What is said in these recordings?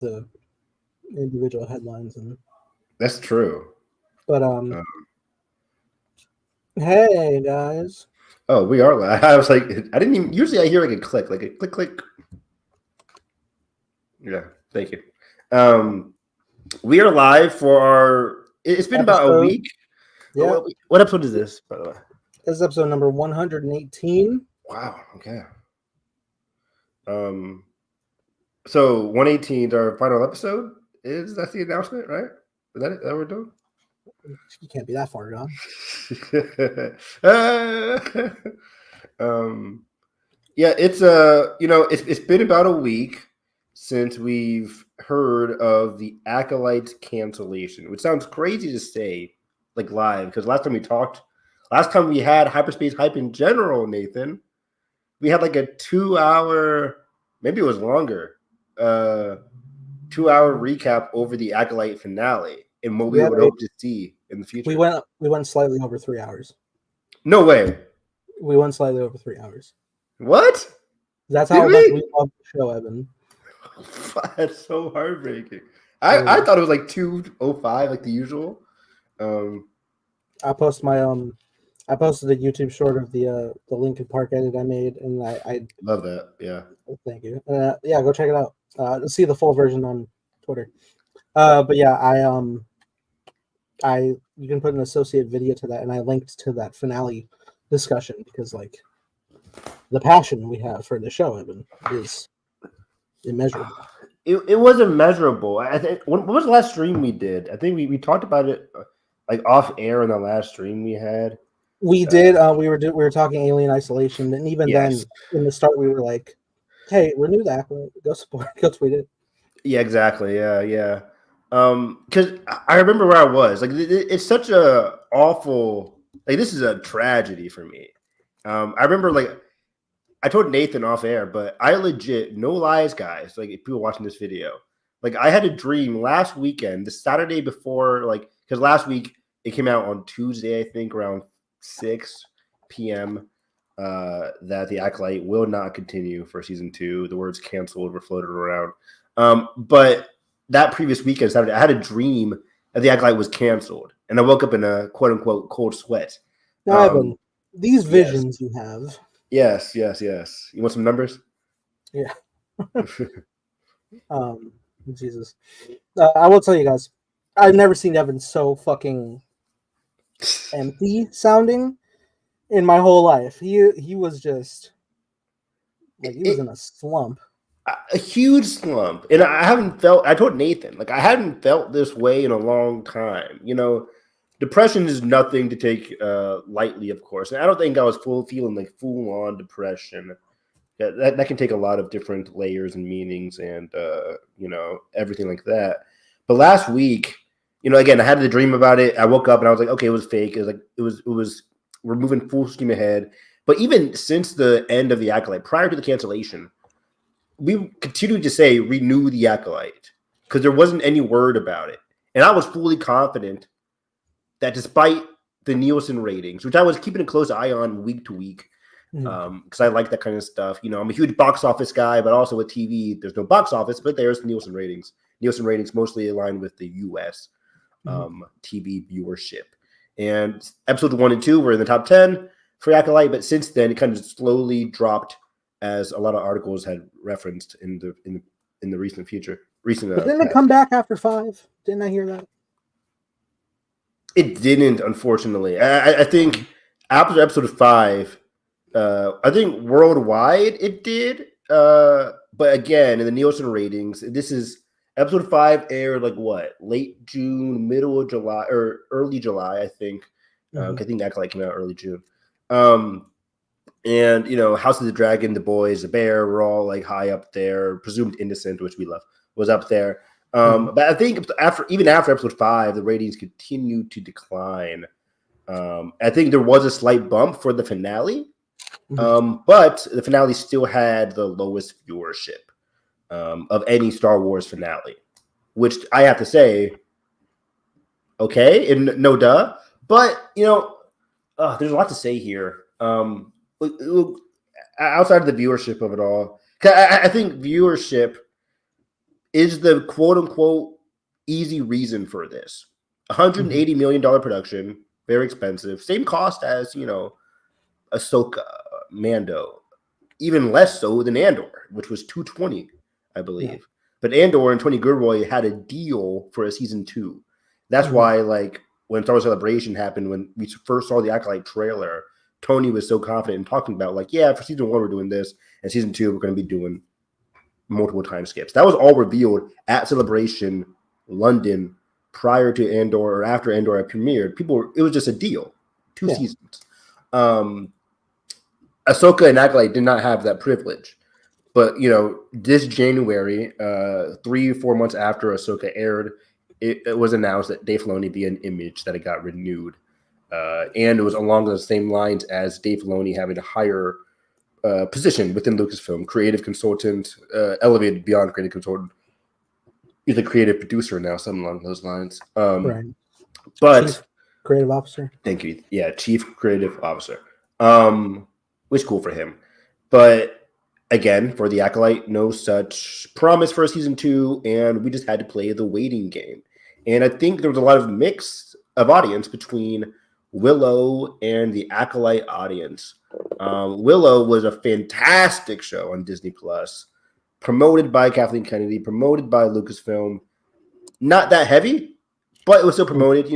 the individual headlines. That's true. But hey guys. Oh, we are live. I was like, I didn't even. Usually, I hear like a click, click. Yeah, thank you. We are live for our. It's been about a week. Yeah. What episode is this, by the way? This is episode number 118. Wow. Okay. So 118 is our final episode. That's the announcement, right? Is that it? That what we're doing? You can't be that far gone. Yeah, it's it's been about a week since we've heard of the Acolyte cancellation, which sounds crazy to say like live, because last time we had Hyperspace hype in general, Nathan, we had like a 2-hour, maybe it was longer, 2-hour recap over the Acolyte finale and what we would hope to see in the future. We went slightly over 3 hours. No way. We went slightly over 3 hours. What? That's how much we love the show, Evan. That's so heartbreaking. I thought it was like 2:05, like the usual. I posted a YouTube short of the Linkin Park edit I made, and I love that. Yeah. Thank you. Yeah, go check it out. See the full version on Twitter. But yeah, you can put an associate video to that, and I linked to that finale discussion because like the passion we have for the show, Evan, is immeasurable. It was immeasurable. I think what was the last stream we did? I think we talked about it like off air in the last stream we had. We did. We were talking Alien Isolation, and even then, in the start, we were like, "Hey, renew that. Go support. Go tweet it." Yeah, exactly. Yeah. Because I remember where I was. Like, it's such a awful. Like, this is a tragedy for me. I remember, like, I told Nathan off air, but I legit, no lies, guys. Like, if people watching this video, like, I had a dream last weekend, the Saturday before, like, because last week it came out on Tuesday, I think, around 6 p.m. That the Acolyte will not continue for season 2. The words canceled were floated around. But that previous weekend, Saturday, I had a dream that the Acolyte was canceled, and I woke up in a quote unquote cold sweat. Evan, these visions you have. Yes. You want some numbers? Yeah. Jesus. I will tell you guys, I've never seen Evan so fucking empty sounding in my whole life. He was just like he was in a slump. A huge slump. And I told Nathan, like, I hadn't felt this way in a long time. You know, depression is nothing to take lightly, of course. And I don't think I was feeling like full-on depression. That can take a lot of different layers and meanings and, everything like that. But last week, again, I had the dream about it. I woke up and I was like, okay, it was fake. It was we're moving full steam ahead. But even since the end of the Acolyte, prior to the cancellation, we continued to say renew the Acolyte because there wasn't any word about it. And I was fully confident that despite the Nielsen ratings, which I was keeping a close eye on week to week, because I like that kind of stuff. I'm a huge box office guy, but also with TV, there's no box office, but there's Nielsen ratings. Nielsen ratings mostly aligned with the U.S. TV viewership. And episodes 1 and 2 were in the top 10 for Acolyte, but since then it kind of slowly dropped, as a lot of articles had referenced in the recent future. But didn't it come back after 5? Didn't I hear that? It didn't, unfortunately. I think after episode 5, I think worldwide it did. But again, in the Nielsen ratings, this is episode 5 aired like what? Late June, middle of July, or early July, I think. I think Acolyte came out early June. And House of the Dragon, The Boys, The Bear were all like high up there. Presumed Innocent, which we love, was up there. But I think even after episode 5, the ratings continued to decline. I think there was a slight bump for the finale, but the finale still had the lowest viewership of any Star Wars finale, which I have to say, okay, and no duh. But there's a lot to say here. Outside of the viewership of it all, I think viewership is the quote unquote easy reason for this. $180 million production, very expensive, same cost as Ahsoka, Mando, even less so than Andor, which was 220, I believe. Yeah. But Andor and Tony Gilroy had a deal for a season 2. That's why, like, when Star Wars Celebration happened, when we first saw the Acolyte trailer, Tony was so confident in talking about, like, yeah, for season 1 we're doing this, and season 2 we're going to be doing multiple time skips. That was all revealed at Celebration London prior to Andor or after Andor had premiered. It was just a deal, 2 seasons. Ahsoka and Acolyte did not have that privilege. But, this January, 3 or 4 months after Ahsoka aired, it was announced that Dave Filoni via an image that it got renewed. And it was along the same lines as Dave Filoni having a higher position within Lucasfilm, creative consultant, elevated beyond creative consultant. He's a creative producer now, something along those lines. Right. But Chief Creative Officer. Thank you. Yeah, Chief Creative Officer. Which is cool for him. But again, for the Acolyte, no such promise for season 2, and we just had to play the waiting game. And I think there was a lot of mix of audience between Willow and the Acolyte audience. Willow was a fantastic show on Disney Plus, promoted by Kathleen Kennedy, promoted by Lucasfilm. Not that heavy, but it was still promoted,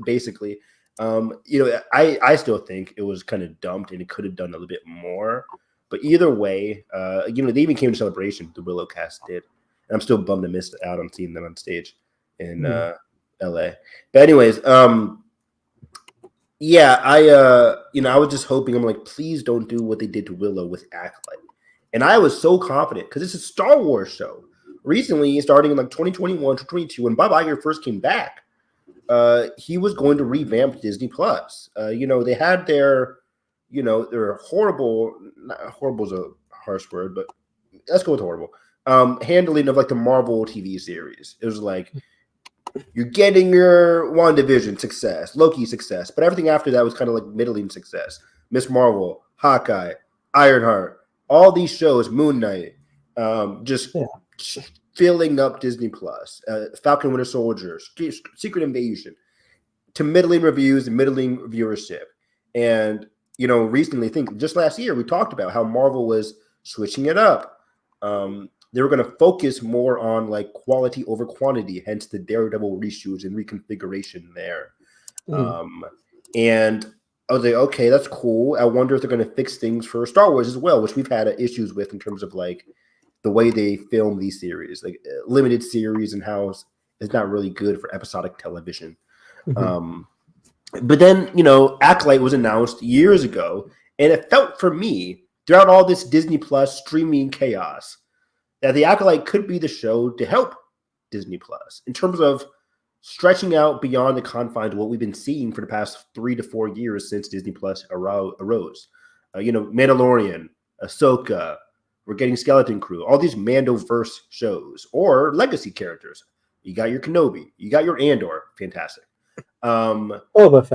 basically. I still think it was kind of dumped and it could have done a little bit more. But either way, they even came to Celebration, the Willow cast did. And I'm still bummed I missed out on seeing them on stage in LA. But anyways, I was just hoping, I'm like, please don't do what they did to Willow with Acolyte. And I was so confident because it's a Star Wars show. Recently, starting in like 2021 to 2022, when Bob Iger first came back, he was going to revamp Disney Plus. They had their horrible, not horrible is a harsh word, but let's go with horrible. Handling of like the Marvel TV series. It was like, you're getting your WandaVision success, Loki success, but everything after that was kind of like middling success. Miss Marvel, Hawkeye, Ironheart, all these shows, Moon Knight, just filling up Disney Plus, Falcon Winter Soldier, Secret Invasion, to middling reviews and middling viewership. And, recently, I think just last year, we talked about how Marvel was switching it up. They were going to focus more on like quality over quantity, hence the Daredevil reshoots and reconfiguration there. And I was like, okay, that's cool. I wonder if they're going to fix things for Star Wars as well, which we've had issues with in terms of like the way they film these series, like limited series, and how it's not really good for episodic television. But then, Acolyte was announced years ago, and it felt for me throughout all this Disney Plus streaming chaos that the Acolyte could be the show to help Disney Plus in terms of stretching out beyond the confines of what we've been seeing for the past 3 to 4 years since Disney Plus arose. Mandalorian, Ahsoka, we're getting Skeleton Crew, all these Mandoverse shows or legacy characters. You got your Kenobi, you got your Andor, fantastic. Boba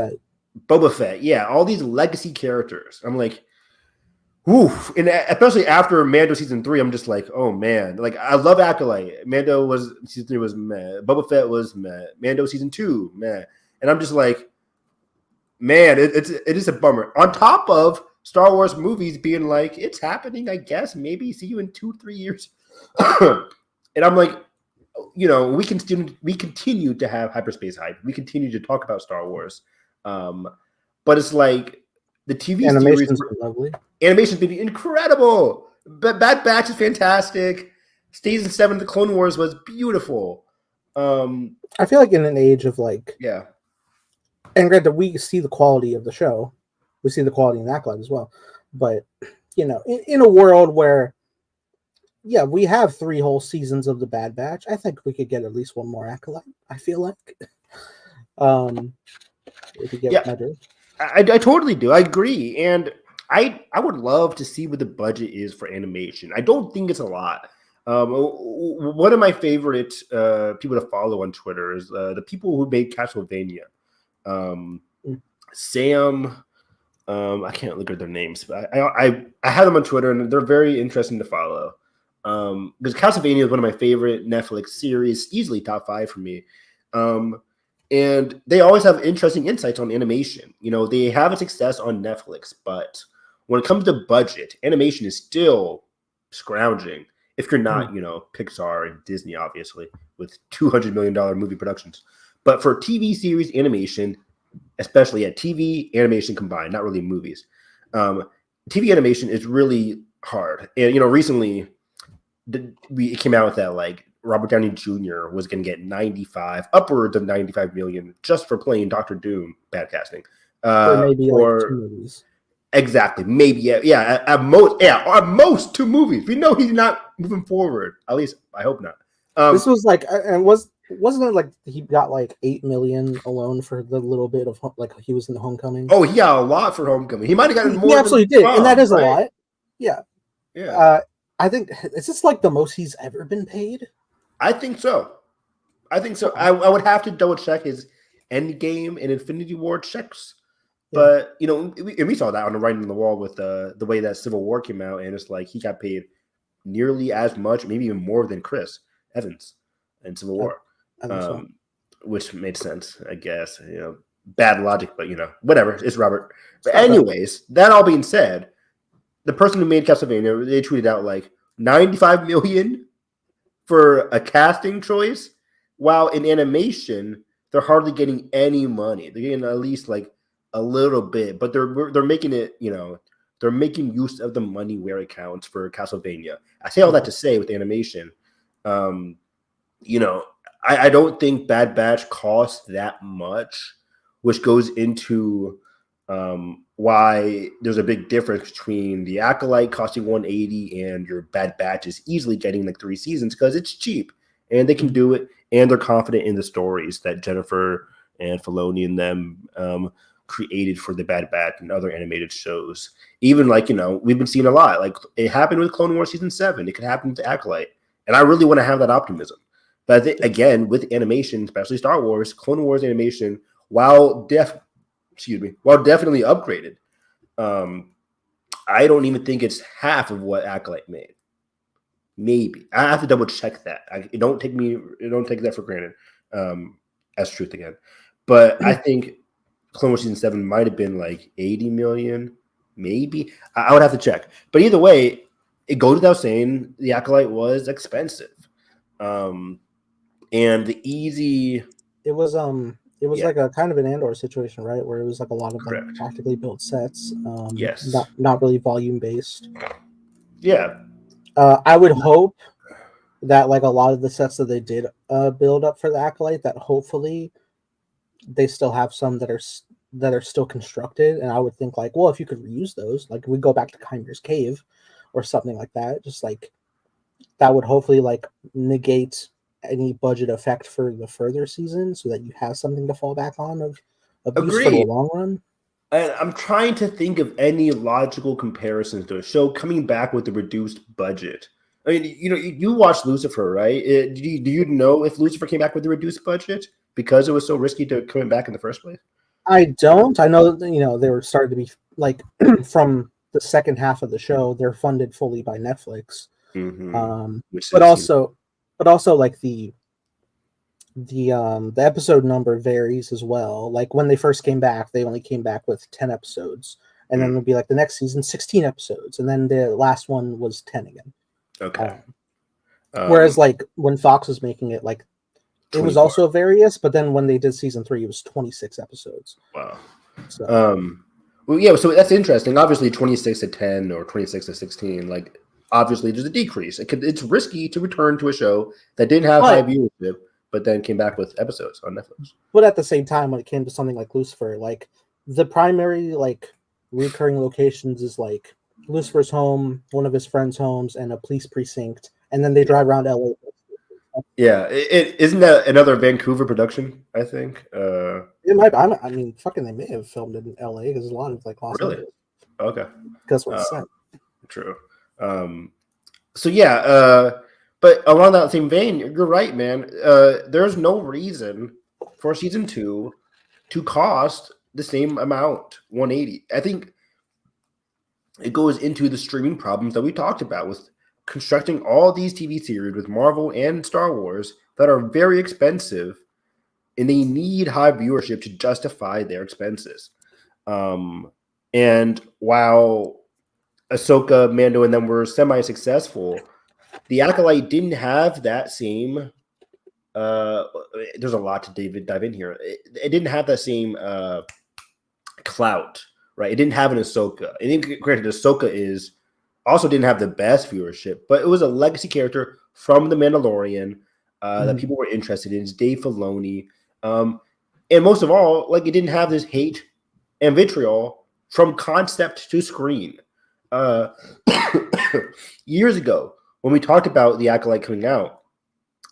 Fett, yeah, all these legacy characters. I'm like, woof. And especially after Mando season 3, I'm just like, oh man, like I love Acolyte. Mando was season 3 was meh. Boba Fett was meh. Mando season 2, meh. And I'm just like, man, it is a bummer. On top of Star Wars movies being like, it's happening, I guess. Maybe see you in 2-3 years. And I'm like, we continue to have hyperspace hype. We continue to talk about Star Wars. But it's like the TV series, lovely. Animation's been incredible. Bad Batch is fantastic. Season 7 of the Clone Wars was beautiful. I feel like in an age of like, and granted, we see the quality of the show. We see the quality in Acolyte as well. But, in a world where, we have 3 whole seasons of the Bad Batch, I think we could get at least one more Acolyte, I feel like. If you get what I do. I totally do. I agree. And I would love to see what the budget is for animation. I don't think it's a lot. One of my favorite people to follow on Twitter is the people who made Castlevania. Sam, I can't look at their names, but I have them on Twitter, and they're very interesting to follow. Because Castlevania is one of my favorite Netflix series, easily top 5 for me. And they always have interesting insights on animation. You know, they have a success on Netflix, but when it comes to budget, animation is still scrounging. If you're not, you know, Pixar and Disney, obviously, with $200 million movie productions. But for TV series animation, especially at TV animation combined, not really movies, TV animation is really hard. And, you know, recently it came out with that, like, Robert Downey Jr. was going to get upwards of 95 million just for playing Doctor Doom. Bad casting. For maybe like 2 movies. Exactly. Maybe, yeah. At most 2 movies. We know he's not moving forward. At least I hope not. This was like, and wasn't it like he got like 8 million alone for the little bit of like he was in the Homecoming? Oh, he got a lot for Homecoming. He might have gotten more. He absolutely did, and that is right? A lot. Yeah. Yeah. I think, is this like the most he's ever been paid? I think so. I would have to double check his Endgame and Infinity War checks. But, you know, we saw that on the writing on the wall with the way that Civil War came out. And it's like he got paid nearly as much, maybe even more than Chris Evans in Civil War. So. Which made sense, I guess. You know, bad logic, but, you know, whatever. It's Robert. But anyways, that all being said, the person who made Castlevania, they tweeted out like 95 million for a casting choice, while in animation they're hardly getting any money. They're getting at least like a little bit, but they're making it, you know, they're making use of the money where it counts for Castlevania. I say all that to say with animation, you know, I don't think Bad Batch costs that much, which goes into why there's a big difference between the Acolyte costing 180 and your Bad Batch is easily getting like 3 seasons because it's cheap and they can do it and they're confident in the stories that Jennifer and Filoni and them created for the Bad Batch and other animated shows. Even like, you know, we've been seeing a lot. Like it happened with Clone Wars season 7. It could happen with Acolyte, and I really want to have that optimism. But I think, again, with animation, especially Star Wars, Clone Wars animation, while definitely upgraded, I don't even think it's half of what Acolyte made. Maybe I have to double check that. Don't take that for granted as truth again. But I think Clone Wars season 7 might have been like 80 million, maybe. I would have to check. But either way, it goes without saying the Acolyte was expensive. And the easy, it was like a kind of an Andor situation, right? Where it was like a lot of like practically built sets. Yes. Not really volume based. Yeah. I would hope that like a lot of the sets that they did build up for the Acolyte, that hopefully they still have some that are still constructed. And I would think like, well, if you could reuse those, like we go back to Chimer's Cave or something like that, just like that would hopefully like negate any budget effect for the further season so that you have something to fall back on of use for the long run. And I'm trying to think of any logical comparisons to a show coming back with a reduced budget. I mean, you know, you watched Lucifer, right? Do you know if Lucifer came back with a reduced budget because it was so risky to come back in the first place? I don't. I know that, you know, they were starting to be like from the second half of the show, they're funded fully by Netflix. Mm-hmm. But also like the episode number varies as well. Like when they first came back, they only came back with 10 episodes, and then it'd be like the next season 16 episodes, and then the last one was 10 again. Okay. Whereas like when Fox was making it, like 24. It was also various, but then when they did season 3, it was 26 episodes. Wow. So, well, yeah. So that's interesting. Obviously, 26 to 10 or 26 to 16, like. Obviously, there's a decrease. It's risky to return to a show that didn't have high viewership, but then came back with episodes on Netflix. But at the same time, when it came to something like Lucifer, like the primary like recurring locations is like Lucifer's home, one of his friends' homes, and a police precinct, and then they drive around LA. Yeah, isn't that another Vancouver production? I think it might. I mean, fucking, they may have filmed it in LA because there's a lot of like Los Angeles. Okay, that's what it's said. True. So yeah, but along that same vein, you're right, man. There's no reason for season 2 to cost the same amount, 180. I think it goes into the streaming problems that we talked about with constructing all these TV series with Marvel and Star Wars that are very expensive, and they need high viewership to justify their expenses. And while Ahsoka, Mando, and them were semi-successful, the Acolyte didn't have that same. There's a lot to dive in here. It didn't have that same clout, right? It didn't have an Ahsoka. And granted, Ahsoka also didn't have the best viewership, but it was a legacy character from The Mandalorian that people were interested in. It's Dave Filoni. And most of all, like, it didn't have this hate and vitriol from concept to screen. Years ago, when we talked about the Acolyte coming out,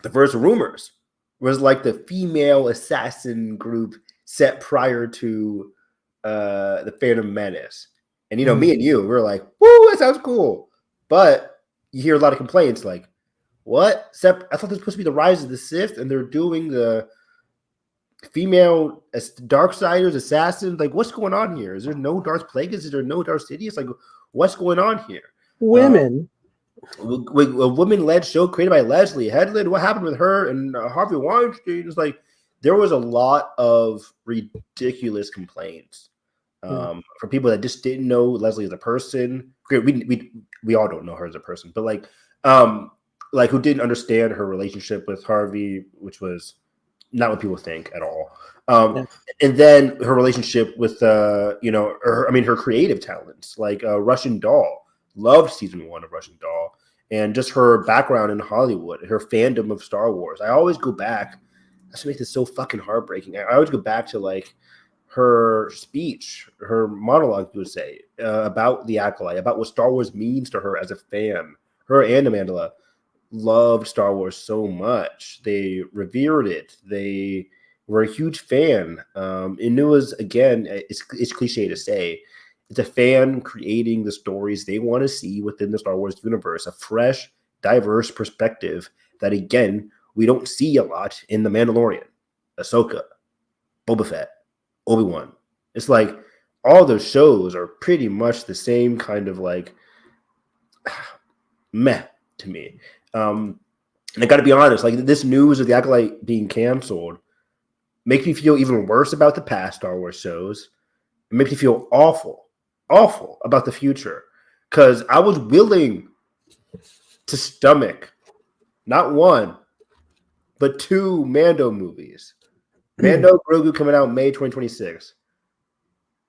the first rumors was like the female assassin group set prior to the Phantom Menace. And, me and you, we were like, woo, that sounds cool. But you hear a lot of complaints like, what? I thought this was supposed to be the Rise of the Sith, and they're doing the female Darksiders, assassins. Like, what's going on here? Is there no Darth Plagueis? Is there no Darth Sidious? Like, what's going on here? Women. A women-led show created by Leslie Headland. What happened with her and Harvey Weinstein? It's like there was a lot of ridiculous complaints for people that just didn't know Leslie as a person. We all don't know her as a person, but like who didn't understand her relationship with Harvey, which was not what people think at all. And then her relationship with her creative talents, like Russian Doll. Loved season 1 of Russian Doll, and just her background in Hollywood, her fandom of Star Wars. I always go back. That's what makes it so fucking heartbreaking. I always go back to like her speech, her monologue, you would say, about the Acolyte, about what Star Wars means to her as a fan. Her and Amanda loved Star Wars so much. They revered it. They were a huge fan. And it was, again, it's cliche to say, it's a fan creating the stories they want to see within the Star Wars universe, a fresh, diverse perspective that, again, we don't see a lot in The Mandalorian, Ahsoka, Boba Fett, Obi-Wan. It's like all those shows are pretty much the same kind of like meh to me. And I got to be honest, like this news of the Acolyte being canceled makes me feel even worse about the past Star Wars shows. It makes me feel awful about the future, because I was willing to stomach not one, but 2 Mando movies. Mando Grogu coming out May 2026.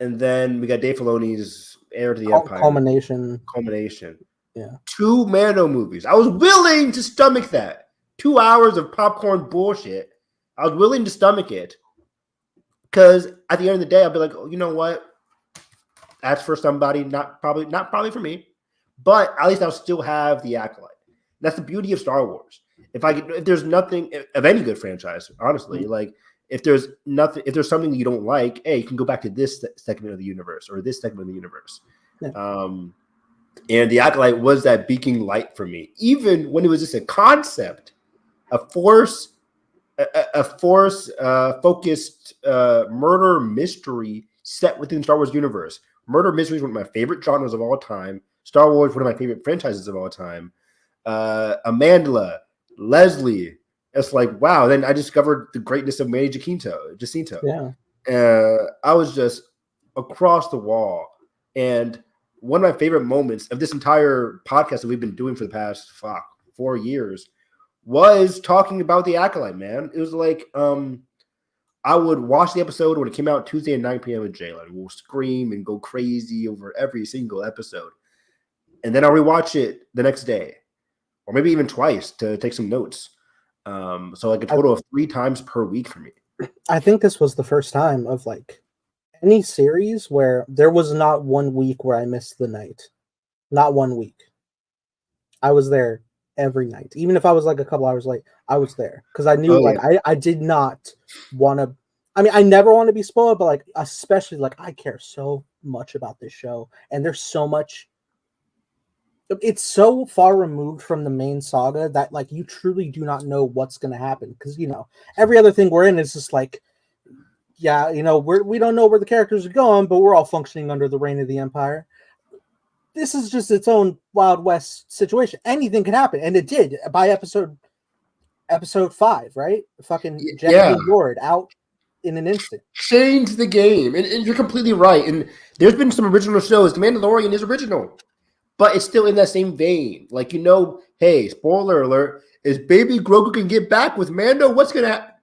And then we got Dave Filoni's Heir to the Empire. Culmination. Yeah. 2 Mando movies. I was willing to stomach that. 2 hours of popcorn bullshit. I was willing to stomach it. Because at the end of the day, I'll be like, oh, you know what? That's for somebody, not probably for me. But at least I'll still have the Acolyte. That's the beauty of Star Wars. If there's nothing of any good franchise, honestly, like if there's something that you don't like, hey, you can go back to this segment of the universe or this segment of the universe. Yeah. And the Acolyte was that beacon light for me, even when it was just a concept, a force focused murder mystery set within Star Wars universe. Murder mystery is one of my favorite genres of all time. Star Wars, one of my favorite franchises of all time. Amandla, Leslie. It's like, wow. Then I discovered the greatness of Manny Jacinto. Yeah. I was just across the wall. And one of my favorite moments of this entire podcast that we've been doing for the past 4 years was talking about the Acolyte, man. It was like I would watch the episode when it came out Tuesday at 9 p.m. with Jalen. We'll scream and go crazy over every single episode. And then I'll rewatch it the next day, or maybe even twice to take some notes. So like a total of 3 times per week for me. I think this was the first time of like any series where there was not 1 week where I missed the night. Not 1 week. I was there every night. Even if I was like a couple hours late, I was there. Because I knew I did not want to. I mean, I never want to be spoiled, but like especially like I care so much about this show. And there's so much. It's so far removed from the main saga that like you truly do not know what's going to happen, because every other thing we're in is just like, we don't know where the characters are going, but we're all functioning under the reign of the Empire. this is just its own Wild West situation. Anything can happen, and it did by episode 5, right? Fucking Jeffrey Lord out in an instant. Change the game, and you're completely right. And there's been some original shows. The Mandalorian is original, but it's still in that same vein. Like, hey, spoiler alert, is Baby Grogu can get back with Mando? What's gonna happen?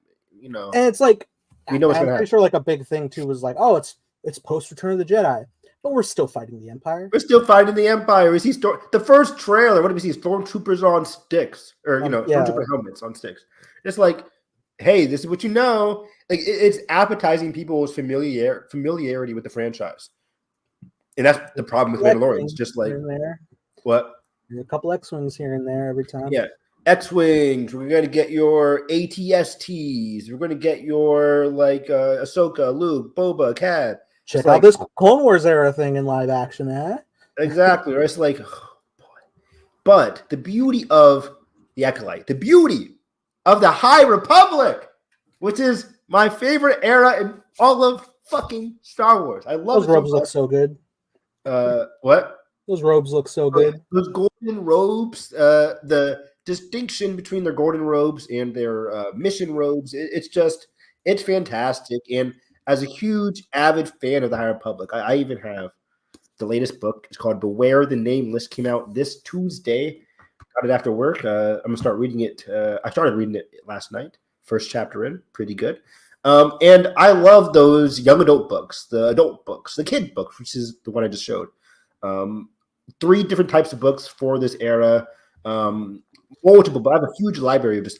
And it's like, what's gonna happen. I'm pretty sure like a big thing too was like, oh, it's post Return of the Jedi, but we're still fighting the Empire. We're still fighting the Empire. The first trailer? What did we see? Stormtroopers on sticks, or stormtrooper helmets on sticks. It's like, hey, this is what you know. Like, it's appetizing people's familiarity with the franchise, and that's the problem with Mandalorian. It's just like what? A couple X-wings here and there every time. Yeah, X-wings. We're gonna get your ATSTs. We're gonna get your like Ahsoka, Luke, Boba, Cad. Check out this Clone Wars era thing in live action, eh? Exactly. Right? It's like, oh, boy. But the beauty of the Acolyte, the beauty of the High Republic, which is my favorite era in all of fucking Star Wars. I love those robes. Look so good. What? Those robes look so good. Those golden robes. The distinction between their golden robes and their mission robes. It's fantastic. And as a huge avid fan of the High Republic, I even have the latest book. It's called Beware the Nameless. Came out this Tuesday. Got it after work. I'm gonna start reading it. I started reading it last night. First chapter in, pretty good. And I love those young adult books, the adult books, the kid books, which is the one I just showed. 3 different types of books for this era. Multiple, but I have a huge library of just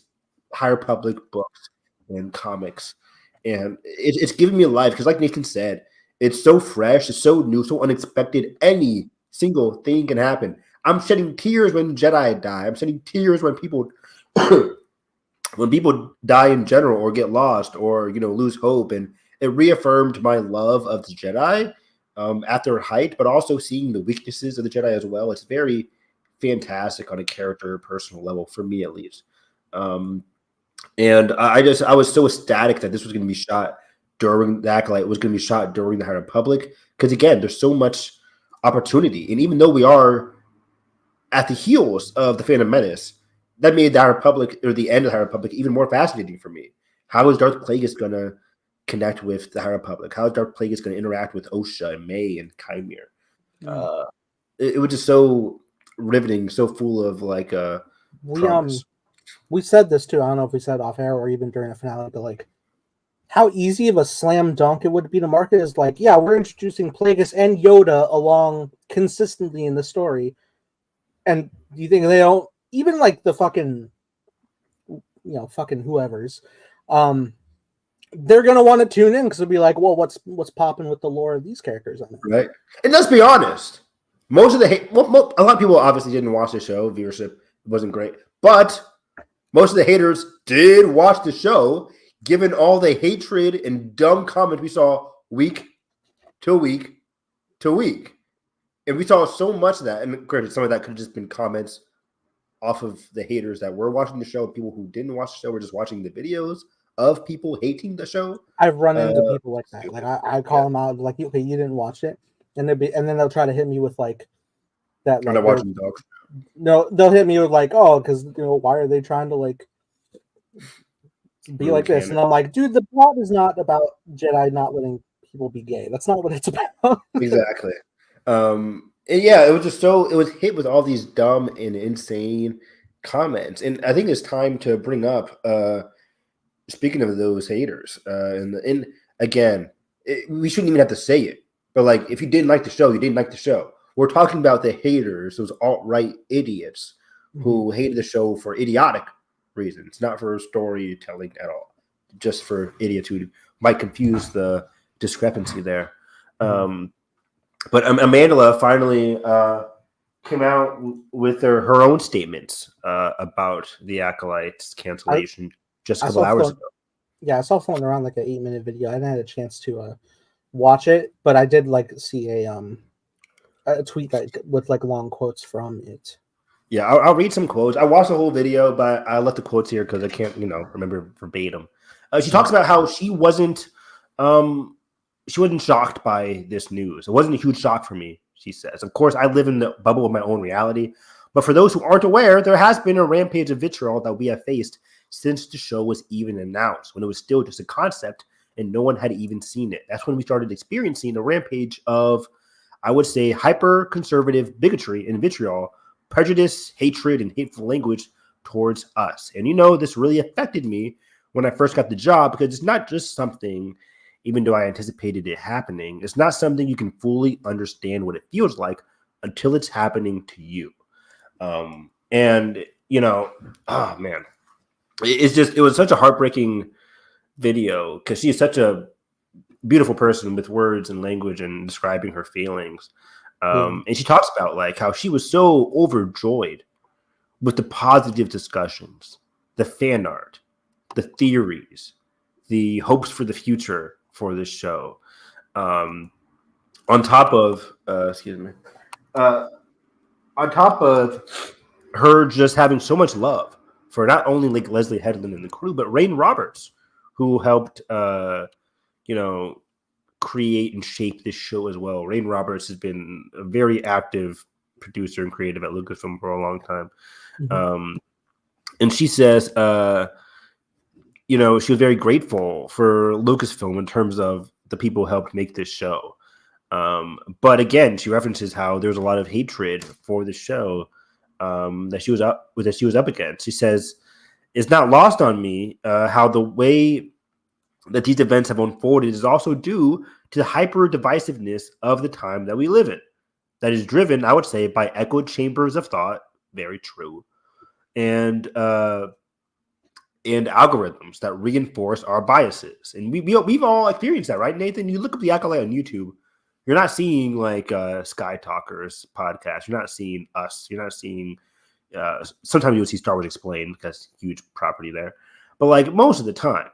High Republic books and comics. And it's giving me life because, like Nathan said, it's so fresh, it's so new, so unexpected. Any single thing can happen. I'm shedding tears when Jedi die. I'm shedding tears when people when people die in general or get lost or lose hope. And it reaffirmed my love of the Jedi at their height, but also seeing the weaknesses of the Jedi as well. It's very fantastic on a character, personal level for me at least. And I was so ecstatic that this was going to be shot during the Acolyte, was going to be shot during the High Republic, because again, there's so much opportunity. And even though we are at the heels of the Phantom Menace, that made the High Republic, or the end of the High Republic, even more fascinating for me. How is Darth Plagueis going to connect with the High Republic? How is Darth Plagueis going to interact with Osha and May and Chimere? It was just so riveting, so full of like we said this too. I don't know if we said off air or even during the finale, but like how easy of a slam dunk it would be to market is like, yeah, we're introducing Plagueis and Yoda along consistently in the story. And do you think they don't even like the fucking whoever's they're gonna want to tune in because it'll be like, well, what's popping with the lore of these characters on it, right? And let's be honest, most of the a lot of people obviously didn't watch the show. Viewership wasn't great, but most of the haters did watch the show, given all the hatred and dumb comments we saw week to week to week. And we saw so much of that. And granted, some of that could have just been comments off of the haters that were watching the show. People who didn't watch the show were just watching the videos of people hating the show. I've run into people like that. Like I call them out, like, okay, you didn't watch it. And then they'll try to hit me with like that. Like, I'm not watching dogs. No, they'll hit me with like, oh, because why are they trying to like be like this? And I'm like, dude, the plot is not about Jedi not letting people be gay. That's not what it's about. Exactly. And yeah, it was just it was hit with all these dumb and insane comments. And I think it's time to bring up, speaking of those haters, and again, we shouldn't even have to say it, but like, if you didn't like the show, you didn't like the show. We're talking about the haters, those alt-right idiots who hated the show for idiotic reasons, not for storytelling at all, just for idiots who might confuse the discrepancy there. But Amandla finally came out with her own statements about the Acolyte's cancellation just a couple hours ago. Yeah, I saw floating around like an 8-minute video. I hadn't had a chance to watch it, but I did like see a tweet with like long quotes from it. Yeah, I'll read some quotes. I watched the whole video, but I left the quotes here because I can't, remember verbatim. She talks about how she wasn't shocked by this news. It wasn't a huge shock for me she says. Of course, I live in the bubble of my own reality. But for those who aren't aware, there has been a rampage of vitriol that we have faced since the show was even announced, when it was still just a concept and no one had even seen it. That's when we started experiencing a rampage of, I would say, hyper-conservative bigotry and vitriol, prejudice, hatred, and hateful language towards us. And this really affected me when I first got the job, because it's not just something, even though I anticipated it happening, it's not something you can fully understand what it feels like until it's happening to you. Oh man, it was such a heartbreaking video, because she's such a beautiful person with words and language and describing her feelings. And she talks about like how she was so overjoyed with the positive discussions, the fan art, the theories, the hopes for the future for this show. On top of, on top of her just having so much love for not only like Leslie Headland and the crew, but Rain Roberts, who helped, create and shape this show as well. Rain Roberts has been a very active producer and creative at Lucasfilm for a long time. Mm-hmm. And she says, she was very grateful for Lucasfilm in terms of the people who helped make this show. But again, she references how there's a lot of hatred for the show that she was up against. She says, "It's not lost on me how the way that these events have unfolded is also due to the hyper divisiveness of the time that we live in. That is driven, I would say, by echo chambers of thought." Very true. And algorithms that reinforce our biases. And we've all experienced that, right, Nathan? You look up the Acolyte on YouTube, you're not seeing like Sky Talkers podcast. You're not seeing us. You're not seeing. Sometimes you'll see Star Wars Explained, because huge property there. But like most of the time,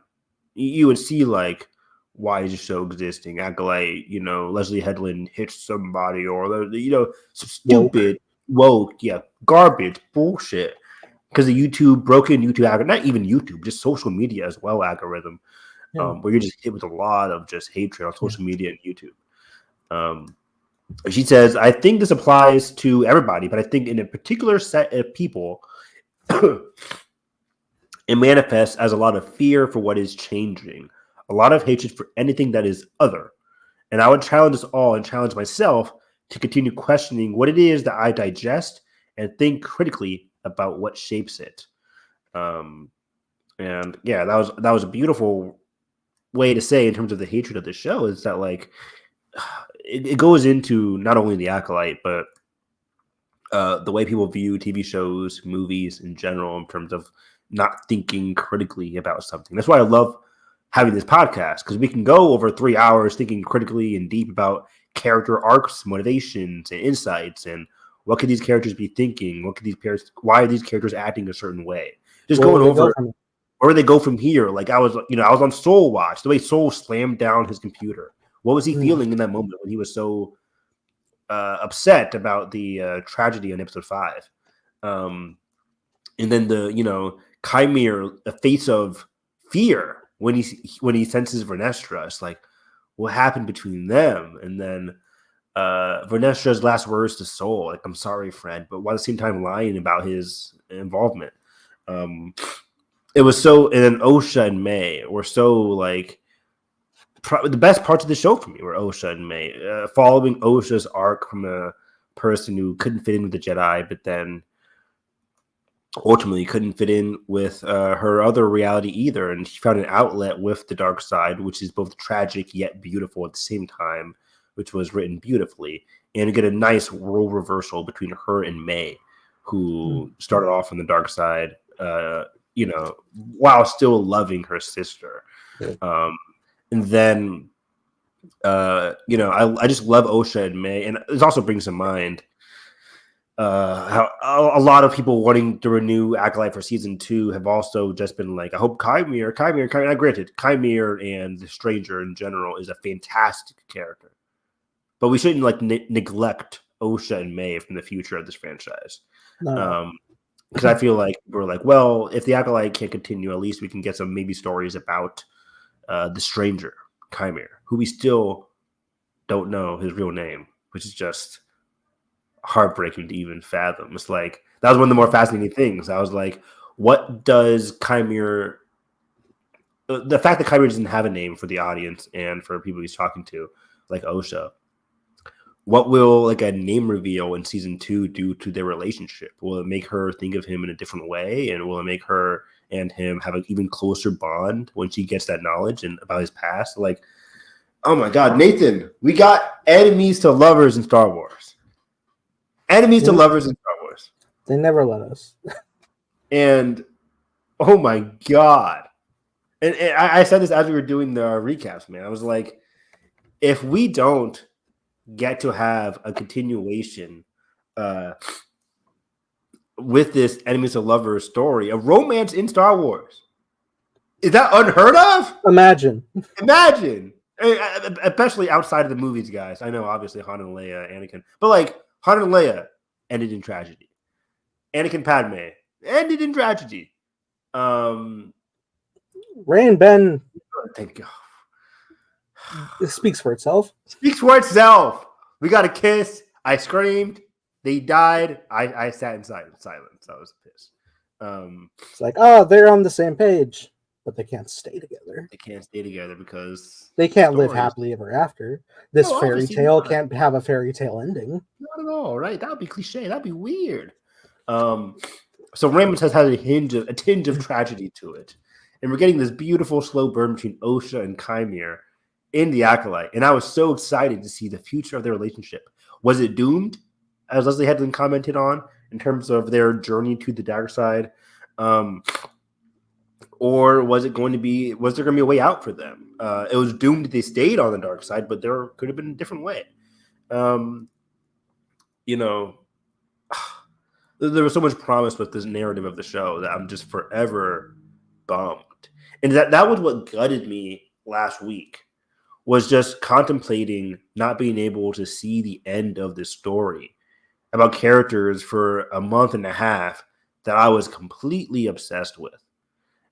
you would see like, why is the show existing? Acolyte, Leslie Headland hits somebody, or stupid woke, garbage bullshit. Because the broken YouTube algorithm, not even YouTube, just social media as well algorithm, where you're just hit with a lot of just hatred on social media and YouTube. She says, "I think this applies to everybody, but I think in a particular set of people, it manifests as a lot of fear for what is changing, a lot of hatred for anything that is other. And I would challenge us all and challenge myself to continue questioning what it is that I digest and think critically about what shapes it." And yeah, that was a beautiful way to say in terms of the hatred of the show, is that like it goes into not only the Acolyte, but the way people view TV shows, movies in general, in terms of not thinking critically about something. That's why I love having this podcast, because we can go over 3 hours thinking critically and deep about character arcs, motivations, and insights, and what could these characters be thinking? Why are these characters acting a certain way? Just going over where they go from here. Like I was on Soul Watch, the way Soul slammed down his computer. What was he feeling in that moment when he was so upset about the tragedy on episode 5? And then the Chimere, a face of fear when he senses Vernestra. It's like, what happened between them? And then Vernestra's last words to Soul, like, "I'm sorry, friend," but while at the same time lying about his involvement. It was so, and then Osha and May were so like the best parts of the show for me were Osha and May, following Osha's arc from a person who couldn't fit in with the Jedi, but then ultimately couldn't fit in with her other reality either, and she found an outlet with the dark side, which is both tragic yet beautiful at the same time, which was written beautifully, and you get a nice role reversal between her and May, who started off on the dark side, while still loving her sister. And then, I just love Osha and May. And this also brings to mind how a lot of people wanting to renew Acolyte for season 2 have also just been like, I hope Chimere. Now, granted, Chimere and the Stranger in general is a fantastic character, but we shouldn't like neglect Osha and May from the future of this franchise. No. Because I feel like we're like, well, if the Acolyte can't continue, at least we can get some maybe stories about the Stranger, Chimere, who we still don't know his real name, which is just heartbreaking to even fathom. It's like that was one of the more fascinating things. I was like, what does Chimera? The fact that Chimera doesn't have a name for the audience and for people he's talking to, like Osha. What will like a name reveal in season 2 do to their relationship? Will it make her think of him in a different way, and will it make her and him have an even closer bond when she gets that knowledge and about his past? Like, oh my God, Nathan, we got enemies to lovers in Star Wars. Enemies to lovers in Star Wars. They never let us. And oh my God. And I said this as we were doing the recaps, man. I was like, if we don't get to have a continuation with this enemies to lovers story, a romance in Star Wars, is that unheard of? Imagine, especially outside of the movies, guys. I know, obviously, Han and Leia, Anakin, but like Han and Leia ended in tragedy. Anakin Padme ended in tragedy. Rey and Ben. Thank God. It speaks for itself. Speaks for itself. We got a kiss. I screamed. They died. I sat in silence. I was pissed. It's like, oh, they're on the same page, but they can't stay together. They can't stay together because they can't live happily ever after. This fairy tale not. Can't have a fairy tale ending. Not at all, right? That would be cliche. That'd be weird. So Raymond has had a tinge of tragedy to it. And we're getting this beautiful slow burn between Osha and Chimera in the Acolyte. And I was so excited to see the future of their relationship. Was it doomed, as Leslie Headland commented on, in terms of their journey to the dark side? Or was there going to be a way out for them? It was doomed that they stayed on the dark side, but there could have been a different way. There was so much promise with this narrative of the show that I'm just forever bummed. And that was what gutted me last week, was just contemplating not being able to see the end of this story about characters for a month and a half that I was completely obsessed with,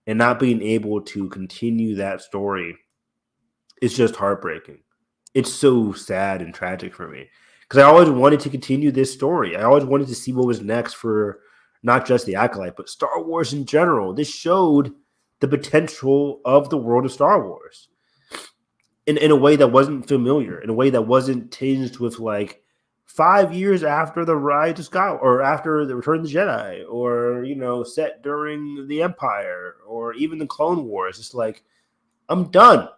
and not being able to continue that story. It's just heartbreaking. It's so sad and tragic for me, because I always wanted to continue this story. I always wanted to see what was next for not just the Acolyte, but Star Wars in general. This showed the potential of the world of Star Wars in a way that wasn't familiar, in a way that wasn't tinged with like 5 years after the Rise of Skywalker, or after the Return of the Jedi, or set during the Empire, or even the Clone Wars. It's like, I'm done.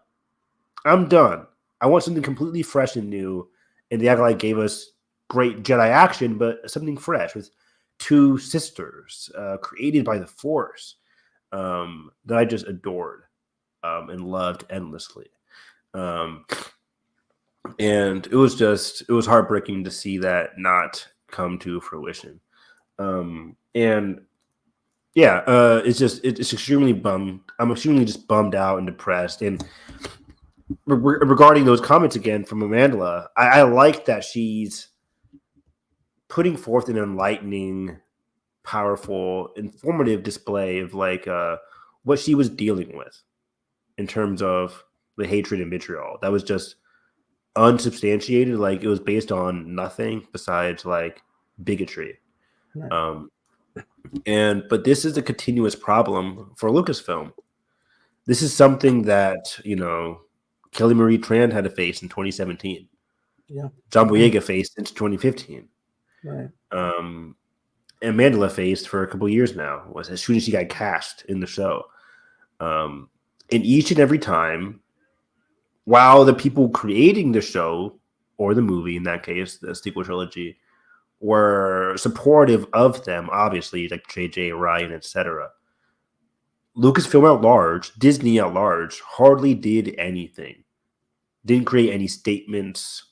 I want something completely fresh and new. And the Acolyte gave us great Jedi action, but something fresh with two sisters created by the Force that I just adored and loved endlessly. And it was heartbreaking to see that not come to fruition. It's extremely bummed. I'm extremely just bummed out and depressed. And regarding those comments again from Amandla, I like that she's putting forth an enlightening, powerful, informative display of like what she was dealing with in terms of the hatred and vitriol that was just unsubstantiated. Like, it was based on nothing besides like bigotry. Right. But this is a continuous problem for Lucasfilm. This is something that Kelly Marie Tran had to face in 2017. Yeah. John Boyega faced since 2015. Right. And Mandela faced for a couple of years now, was as soon as she got cast in the show. And each and every time, while the people creating the show, or the movie in that case, the sequel trilogy, were supportive of them, obviously, like JJ, Ryan, etc., Lucasfilm at large, Disney at large, hardly did anything. Didn't create any statements,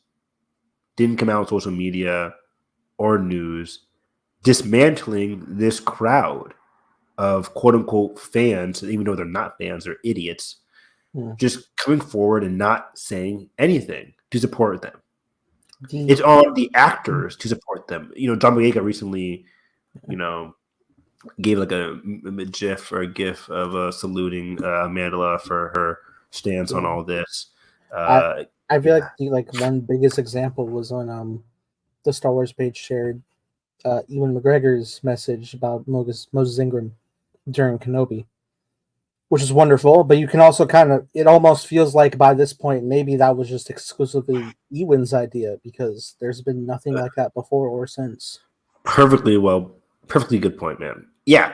didn't come out on social media or news, dismantling this crowd of quote-unquote fans, even though they're not fans, they're idiots, just coming forward and not saying anything to support them. It's on the actors to support them. John Boyega recently, gave like a gif or a gif of saluting Mandela for her stance on all this. I feel like one biggest example was on the Star Wars page shared Ewan McGregor's message about Moses Ingram during Kenobi, which is wonderful. But you can also it almost feels like by this point, maybe that was just exclusively Ewan's idea because there's been nothing like that before or since. Perfectly good point, man. Yeah,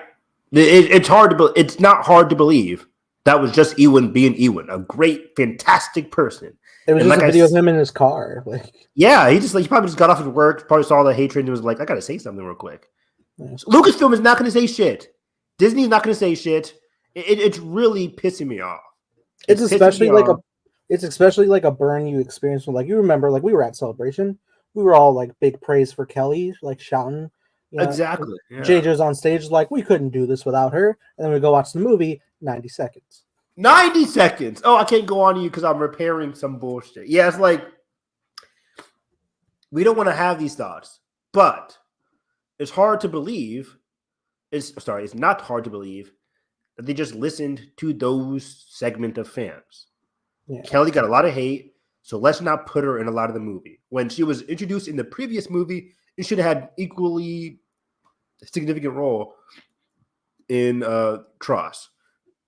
it's hard to it's not hard to believe that was just Ewan being Ewan, a great, fantastic person. It was just a video of him in his car. Yeah, he probably just got off of work, probably saw the hatred, and was like, "I gotta say something real quick." Yeah. Lucasfilm is not going to say shit. Disney's not going to say shit. It's really pissing me off. It's especially like a burn you experience when, like, you remember, like, we were at Celebration, we were all like big praise for Kelly, like shouting. Exactly. Yeah. JJ's on stage like, we couldn't do this without her, and then we go watch the movie. 90 seconds. 90 seconds. Oh, I can't go on to you because I'm repairing some bullshit. Yeah, it's like we don't want to have these thoughts, but it's hard to believe. It's not hard to believe that they just listened to those segment of fans. Yeah. Kelly got a lot of hate, so let's not put her in a lot of the movie. When she was introduced in the previous movie, it should have had equally significant role in Tross,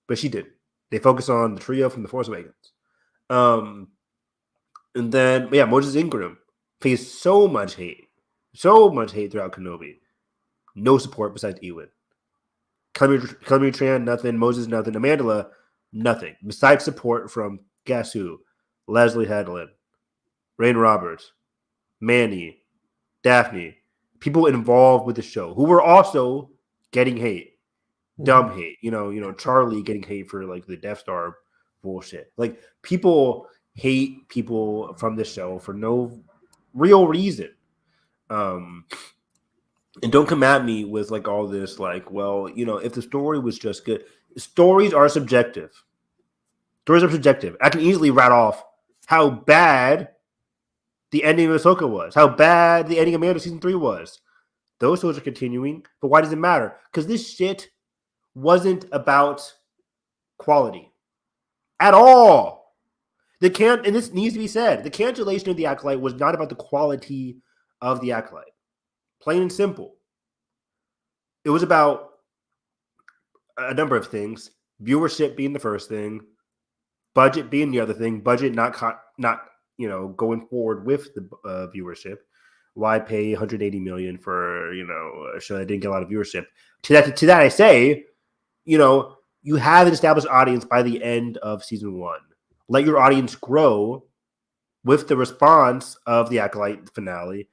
but she didn't. They focus on the trio from The Force Awakens. And then, Moses Ingram faced so much hate throughout Kenobi. No support besides Ewan. Clemmy Tran, nothing. Moses, nothing. Amandla, nothing. Besides support from, guess who? Leslie Headland, Rain Roberts, Manny, Daphne, people involved with the show who were also getting hate. Dumb hate, Charlie getting hate for like the Death Star bullshit. Like, people hate people from the show for no real reason. And don't come at me with like all this, like, well, if the story was just good. Stories are subjective. I can easily rat off how bad the ending of Ahsoka was, how bad the ending of Mando season 3 was. Those shows are continuing, but why does it matter? Because this shit wasn't about quality at all. And this needs to be said, the cancellation of the Acolyte was not about the quality of the Acolyte. Plain and simple. It was about a number of things. Viewership being the first thing, budget being the other thing. Budget not going forward with the viewership. Why pay $180 million for a show that didn't get a lot of viewership? To that I say, you have an established audience by the end of season 1. Let your audience grow with the response of the Acolyte finale.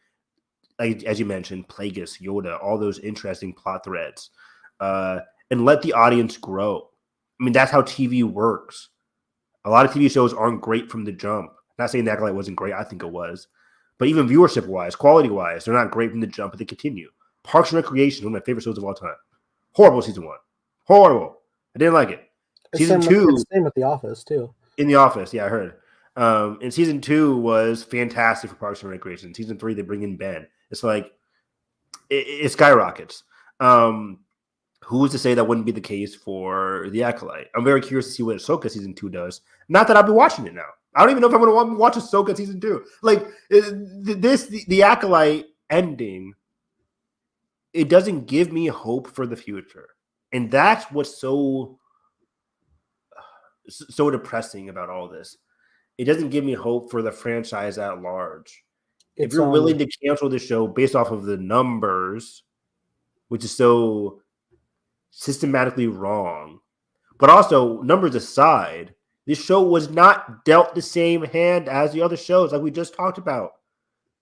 As you mentioned, Plagueis, Yoda, all those interesting plot threads. And let the audience grow. I mean, that's how TV works. A lot of TV shows aren't great from the jump. Not saying the Acolyte wasn't great. I think it was. But even viewership-wise, quality-wise, they're not great from the jump, but they continue. Parks and Recreation, one of my favorite shows of all time. Horrible season 1. Horrible. I didn't like it. Season 2. Same with The Office, too. In The Office, yeah, I heard. And season 2 was fantastic for Parks and Recreation. Season 3, they bring in Ben. It's like, it skyrockets. Who's to say that wouldn't be the case for The Acolyte? I'm very curious to see what Ahsoka season 2 does. Not that I'll be watching it now. I don't even know if I'm going to watch Ahsoka season 2. Like, the Acolyte ending, it doesn't give me hope for the future. And that's what's so depressing about all this. It doesn't give me hope for the franchise at large. If you're willing to cancel the show based off of the numbers, which is so systematically wrong, but also, numbers aside, this show was not dealt the same hand as the other shows, like we just talked about.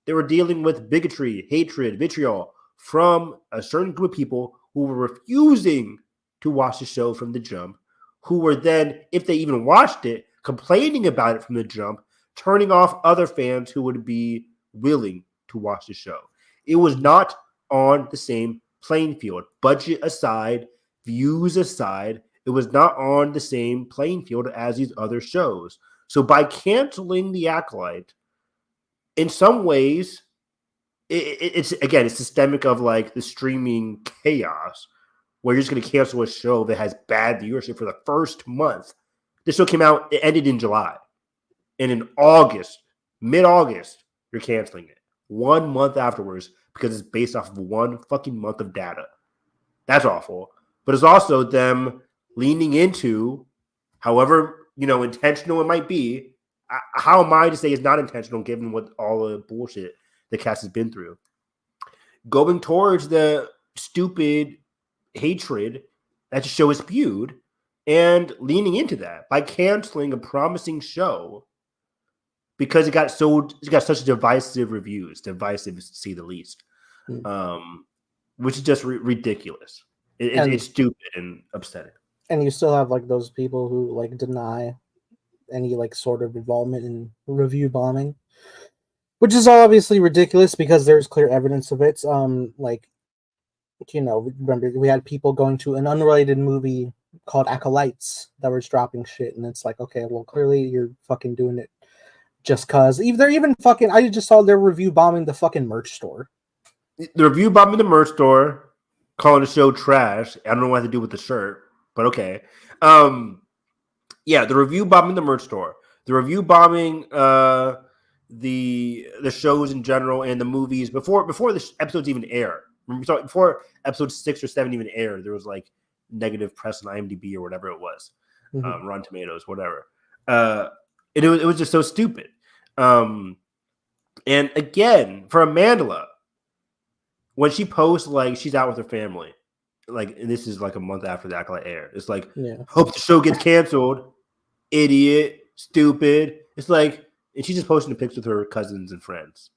They were dealing with bigotry, hatred, vitriol from a certain group of people who were refusing to watch the show from the jump, who were then, if they even watched it, complaining about it from the jump, turning off other fans who would be willing to watch the show. It was not on the same playing field. Budget aside, views aside, it was not on the same playing field as these other shows. So by canceling The Acolyte, in some ways, it's systemic of like the streaming chaos, where you're just going to cancel a show that has bad viewership for the first month. This show came out, it ended in July. And in August, mid-August, you're canceling it. 1 month afterwards because it's based off of 1 fucking month of data. That's awful. But it's also them leaning into, however, intentional it might be. How am I to say it's not intentional given what all the bullshit the cast has been through? Going towards the stupid hatred that the show is spewed and leaning into that by canceling a promising show because it got such divisive reviews, divisive to say the least, which is just ridiculous. It's stupid and upsetting. And you still have like those people who like deny any like sort of involvement in review bombing, which is obviously ridiculous because there's clear evidence of it. Remember we had people going to an unrelated movie called Acolytes that was dropping shit, and it's like, okay, well, clearly you're fucking doing it just cause. They're even fucking. I just saw their review bombing the fucking merch store. The review bombing the merch store, calling the show trash. I don't know what to do with the shirt, but okay. Yeah, the review bombing the merch store, the review bombing the shows in general and the movies before the episodes even air. Before episode 6 or 7 even aired, there was like negative press on IMDb or whatever it was, Rotten Tomatoes, whatever. It was just so stupid. And again, for Amandla, when she posts like she's out with her family, like, and this is like a month after the Acolyte air, it's like, hope the show gets canceled, idiot, stupid. It's like, and she's just posting the pics with her cousins and friends.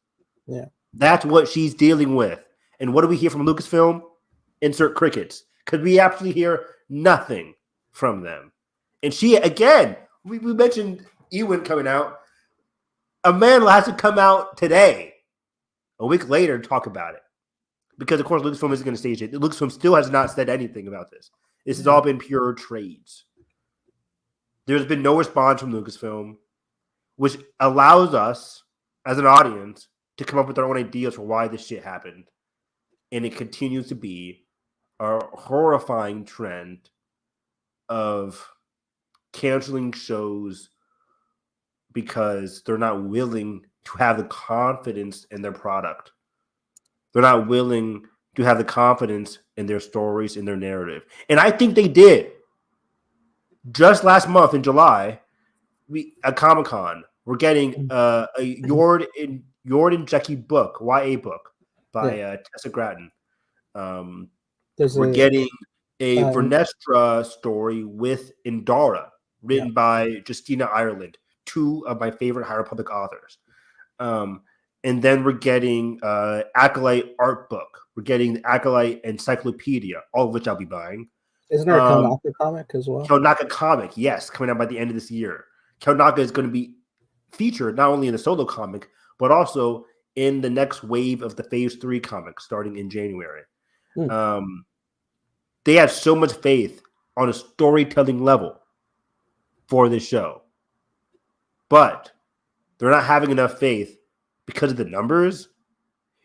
Yeah, that's what she's dealing with. And what do we hear from Lucasfilm? Insert crickets, because we actually hear nothing from them. And she, again, we mentioned Ewan coming out. Amandla has to come out today, a week later, to talk about it. Because, of course, Lucasfilm isn't going to stage it. Lucasfilm still has not said anything about this. This has all been pure trades. There's been no response from Lucasfilm, which allows us, as an audience, to come up with our own ideas for why this shit happened. And it continues to be a horrifying trend of canceling shows because they're not willing to have the confidence in their product. They're not willing to have the confidence in their stories, in their narrative. And I think they did. Just last month in July, at Comic-Con, we're getting a Yord and Jackie book, YA book, by Tessa Gratton. We're getting a Vernestra story with Indara, written by Justina Ireland, two of my favorite High Republic authors. And then we're getting Acolyte art book. We're getting the Acolyte Encyclopedia, all of which I'll be buying. Isn't there a Kelnaka comic as well? Kelnaka comic, yes, coming out by the end of this year. Kelnaka is going to be featured not only in the solo comic, but also in the next wave of the Phase 3 comic starting in January. They have so much faith on a storytelling level for this show. But they're not having enough faith because of the numbers.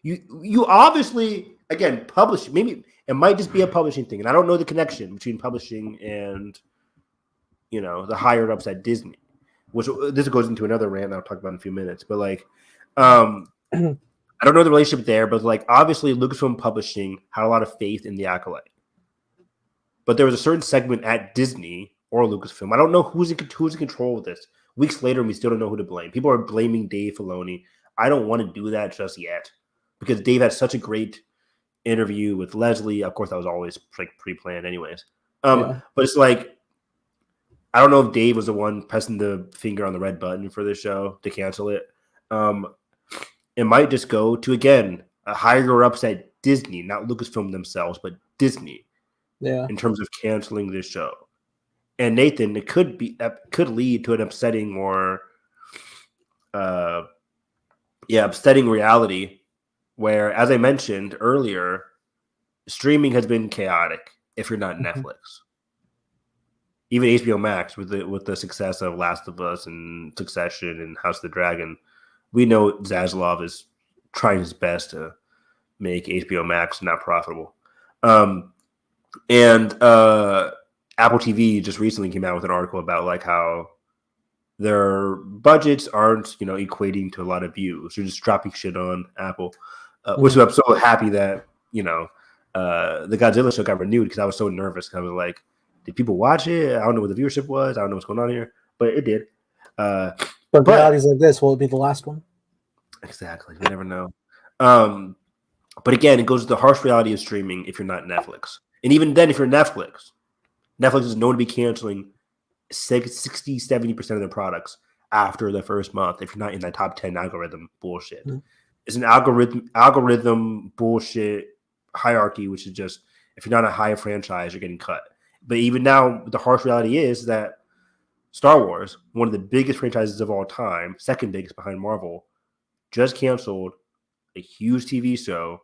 You obviously, again, publish, maybe it might just be a publishing thing. And I don't know the connection between publishing and, the higher ups at Disney, which this goes into another rant I'll talk about in a few minutes. But like, I don't know the relationship there, but like obviously Lucasfilm Publishing had a lot of faith in the Acolyte. But there was a certain segment at Disney or Lucasfilm. I don't know who's in control of this. Weeks later, we still don't know who to blame. People are blaming Dave Filoni. I don't want to do that just yet because Dave had such a great interview with Leslie. Of course, that was always like pre-planned anyways. But it's like, I don't know if Dave was the one pressing the finger on the red button for this show to cancel it. It might just go to, again, a higher ups at Disney, not Lucasfilm themselves, but Disney. Yeah. In terms of canceling this show. And Nathan, it could lead to an upsetting or upsetting reality where, as I mentioned earlier, streaming has been chaotic if you're not Netflix. Even HBO Max with the success of Last of Us and Succession and House of the Dragon, we know Zaslav is trying his best to make HBO Max not profitable. And Apple TV just recently came out with an article about like how their budgets aren't, equating to a lot of views. They're just dropping shit on Apple, which I'm so happy that, the Godzilla show got renewed because I was so nervous. I was like, did people watch it? I don't know what the viewership was. I don't know what's going on here, but it did. But realities like this, will it be the last one? Exactly. You never know. But again, it goes to the harsh reality of streaming if you're not Netflix. And even then, if you're Netflix is known to be canceling 60, 70% of their products after the first month if you're not in that top 10 algorithm bullshit. Mm-hmm. It's an algorithm bullshit hierarchy, which is just if you're not a high franchise, you're getting cut. But even now, the harsh reality is that Star Wars, one of the biggest franchises of all time, second biggest behind Marvel, just canceled a huge TV show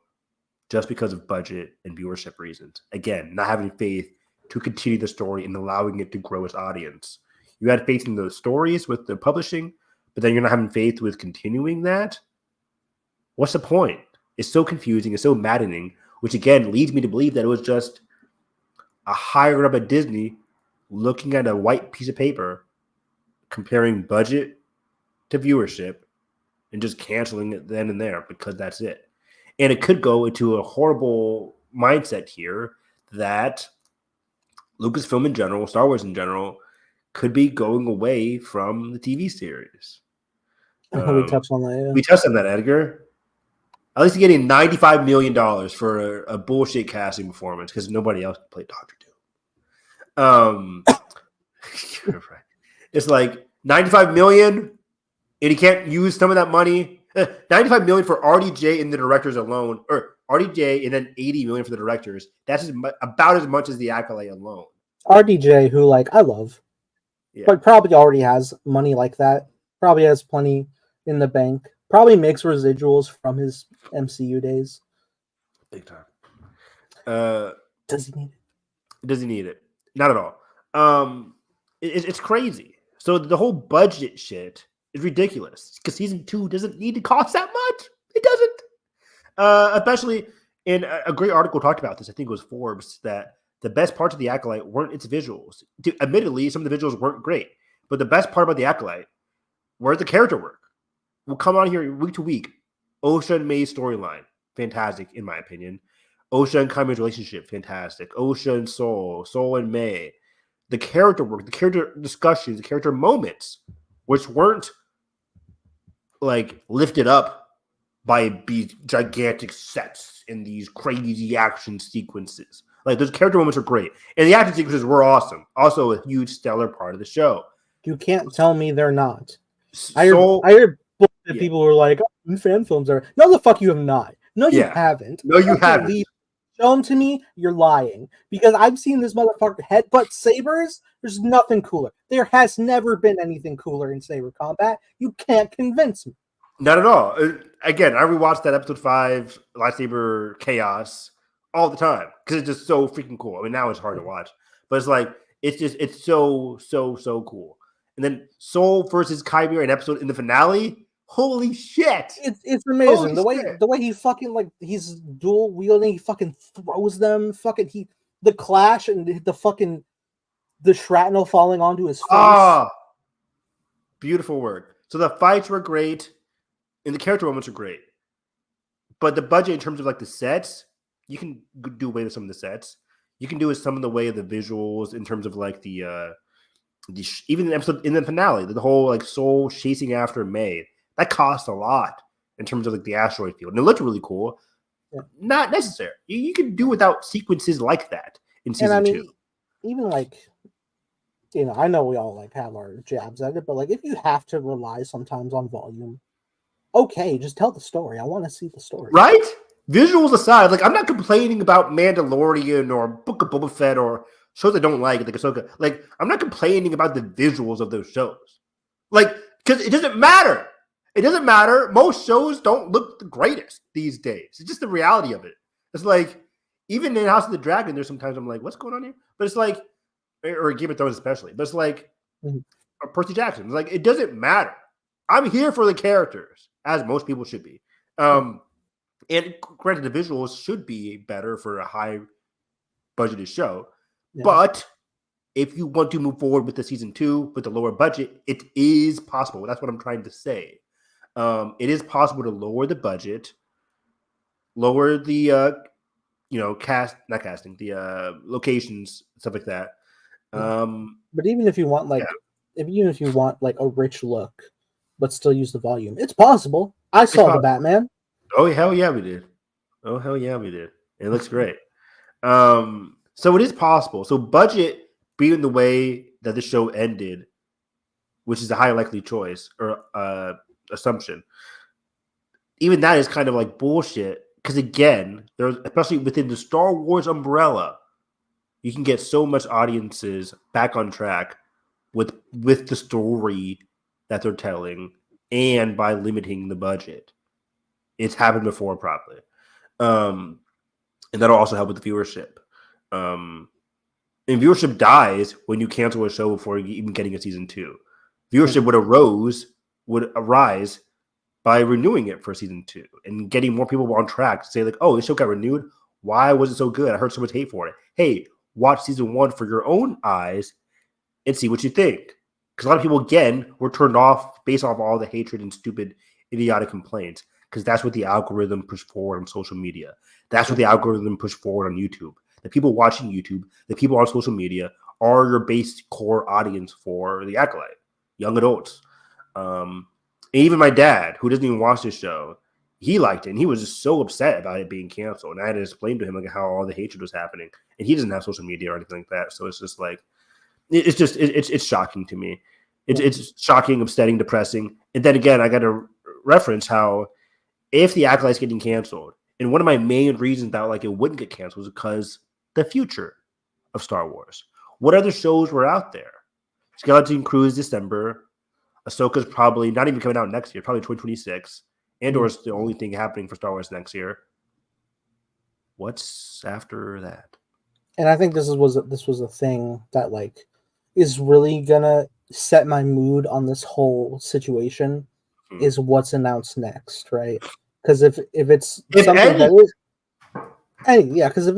just because of budget and viewership reasons. Again, not having faith to continue the story and allowing it to grow its audience. You had faith in the stories with the publishing, but then you're not having faith with continuing that. What's the point? It's so confusing. It's so maddening, which again leads me to believe that it was just a higher up at Disney looking at a white piece of paper, comparing budget to viewership, and just canceling it then and there because that's it. And it could go into a horrible mindset here that Lucasfilm in general, Star Wars in general, could be going away from the TV series. We touched on that, yeah. We touched on that, Edgar. At least getting $95 million for a bullshit casting performance because nobody else can play Doctor Doom. It's like $95 million, and he can't use some of that money. $95 million for RDJ and the directors alone, or RDJ and then $80 million for the directors. That's about as much as the Acolyte alone. RDJ, who I love, but probably already has money like that. Probably has plenty in the bank. Probably makes residuals from his MCU days. Big time. Does he need it? Does he need it? Not at all. It's crazy. So the whole budget shit is ridiculous because season 2 doesn't need to cost that much. It doesn't. Especially in a great article talked about this. I think it was Forbes that the best parts of the Acolyte weren't its visuals. Admittedly, some of the visuals weren't great, but the best part about the Acolyte were the character work. We'll come on here week to week. Osha and May's storyline, fantastic in my opinion. Osha and Kaima's relationship, fantastic. Osha and Soul and May. The character work, the character discussions, the character moments, which weren't lifted up by these gigantic sets and these crazy action sequences. Those character moments are great. And the action sequences were awesome. Also a huge stellar part of the show. You can't tell me they're not. I heard people were like, oh, fan films are. No, the fuck you have not. No, you haven't. No, you haven't. Show them to me. You're lying. Because I've seen this motherfucker headbutt sabers. There's nothing cooler. There has never been anything cooler in saber combat. You can't convince me. Not at all. Again, I rewatched that episode 5 lightsaber chaos all the time because it's just so freaking cool. I mean, now it's hard to watch, but it's so cool. And then Soul versus Chimera, an episode in the finale. Holy shit! It's amazing the way he fucking he's dual wielding. He fucking throws them. The clash and the shrapnel falling onto his face. Ah, beautiful work. So the fights were great, and the character moments are great. But the budget in terms of the sets, you can do away with some of the sets. You can do some of the way of the visuals in terms of even the episode in the finale, the whole Soul chasing after May. That cost a lot in terms of the asteroid field. And it looked really cool. Yeah. Not necessary. You can do without sequences like that in season 2. Even I know we all have our jabs at it, but if you have to rely sometimes on volume, okay, just tell the story. I want to see the story. Right? Visuals aside, I'm not complaining about Mandalorian or Book of Boba Fett or shows I don't like Ahsoka. I'm not complaining about the visuals of those shows. Because it doesn't matter. It doesn't matter. Most shows don't look the greatest these days. It's just the reality of it. It's even in House of the Dragon, there's sometimes I'm like, what's going on here? But it's or Game of Thrones especially. But it's Percy Jackson. It's it doesn't matter. I'm here for the characters, as most people should be. And granted, the visuals should be better for a high budgeted show, but if you want to move forward with the season 2 with a lower budget, it is possible. That's what I'm trying to say. It is possible to lower the budget, lower the the locations, stuff like that. But even if you want a rich look, but still use the volume, it's possible. I saw the Batman. Oh hell yeah, we did. It looks great. So it is possible. So budget being the way that the show ended, which is a high likely choice or assumption, even that is kind of like bullshit. Because again, there's especially within the Star Wars umbrella, you can get so much audiences back on track with the story that they're telling, and by limiting the budget. It's happened before, probably, and that'll also help with the viewership. And viewership dies when you cancel a show before even getting a season 2. Viewership would arise by renewing it for season 2 and getting more people on track to say like, oh, this show got renewed. Why was it so good? I heard so much hate for it. Hey, watch season 1 for your own eyes and see what you think. Because a lot of people, again, were turned off based off all the hatred and stupid, idiotic complaints. Because that's what the algorithm pushed forward on social media. That's what the algorithm pushed forward on YouTube. The people watching YouTube, the people on social media are your base core audience for the Acolyte, young adults. And even my dad, who doesn't even watch this show, he liked it. And he was just so upset about it being canceled. And I had to explain to him like how all the hatred was happening. And he doesn't have social media or anything like that. So it's just like, it's shocking to me. It's shocking, upsetting, depressing. And then again, I got to reference how if the Acolyte's getting canceled, and one of my main reasons that like it wouldn't get canceled is because the future of Star Wars. What other shows were out there? Skeleton Crew is December. Ahsoka's probably not even coming out next year, probably 2026. Andor is the only thing happening for Star Wars next year. What's after that? And I think this was a thing that like is really gonna set my mood on this whole situation. Is what's announced next, right? Because if it's something that is, because if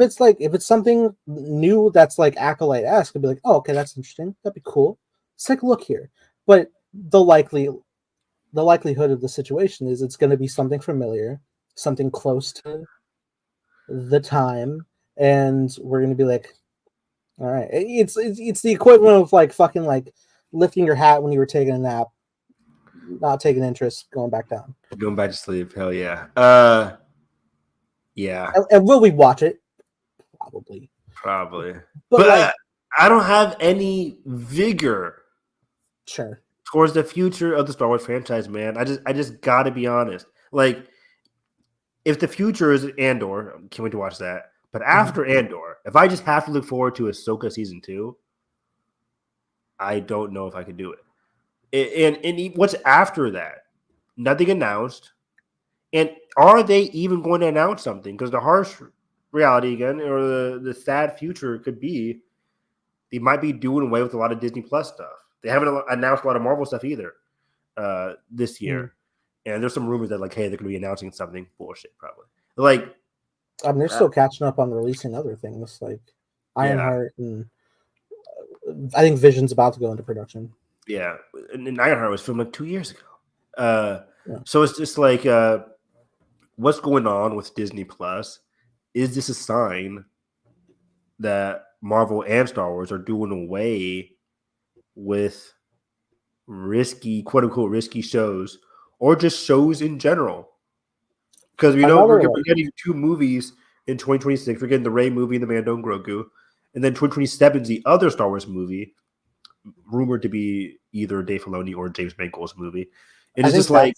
it's something new that's like Acolyte-esque, I'd be like, oh, okay, that's interesting. That'd be cool. Let's take a look here. But the likelihood of the situation is it's going to be something familiar, something close to the time, and we're going to be like, all right, it's the equivalent of like fucking like lifting your hat when you were taking a nap, not taking interest, going back down, going back to sleep. Hell yeah. Yeah. And will we watch it? Probably. But like, I don't have any vigor. Sure. Towards the future of the Star Wars franchise, man. I just gotta be honest. Like, if the future is Andor, I can't wait to watch that. But after Andor, if I just have to look forward to Ahsoka season 2, I don't know if I can do it. And what's after that? Nothing announced. And are they even going to announce something? Because the harsh reality again, or the sad future could be they might be doing away with a lot of Disney Plus stuff. They haven't announced a lot of Marvel stuff either this year. And there's some rumors that like, hey, they're going to be announcing something. Bullshit, probably. Like, I mean, they're still catching up on releasing other things like Ironheart, and I think Vision's about to go into production. Yeah, and Ironheart was filmed like 2 years ago. So it's just like, what's going on with Disney Plus? Is this a sign that Marvel and Star Wars are doing away with risky, quote unquote, risky shows, or just shows in general? Because we know we're getting 2 movies in 2026. We're getting the Rey movie and the Mando and Grogu, and then 2027 is the other Star Wars movie, rumored to be either Dave Filoni or James Mangold's movie. And it's just like,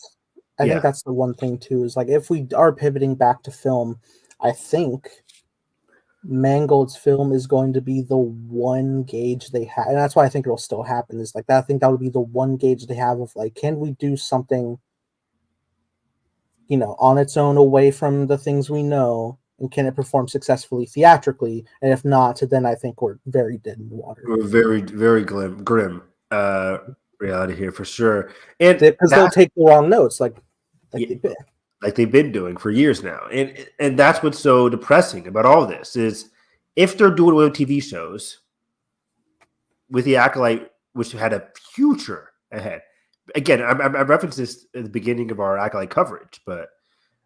I think that's the one thing too, is like if we are pivoting back to film, I think Mangold's film is going to be the one gauge they have, and that's why I think it'll still happen. Is like that. I think that would be the one gauge they have of like, can we do something, on its own away from the things we know, and can it perform successfully theatrically? And if not, then I think we're very dead in the water. We're very, very grim reality here for sure, and because they'll take the wrong notes, like they've been doing for years now, and that's what's so depressing about all this is if they're doing away with TV shows, with the Acolyte, which had a future ahead. Again, I referenced this at the beginning of our Acolyte coverage, but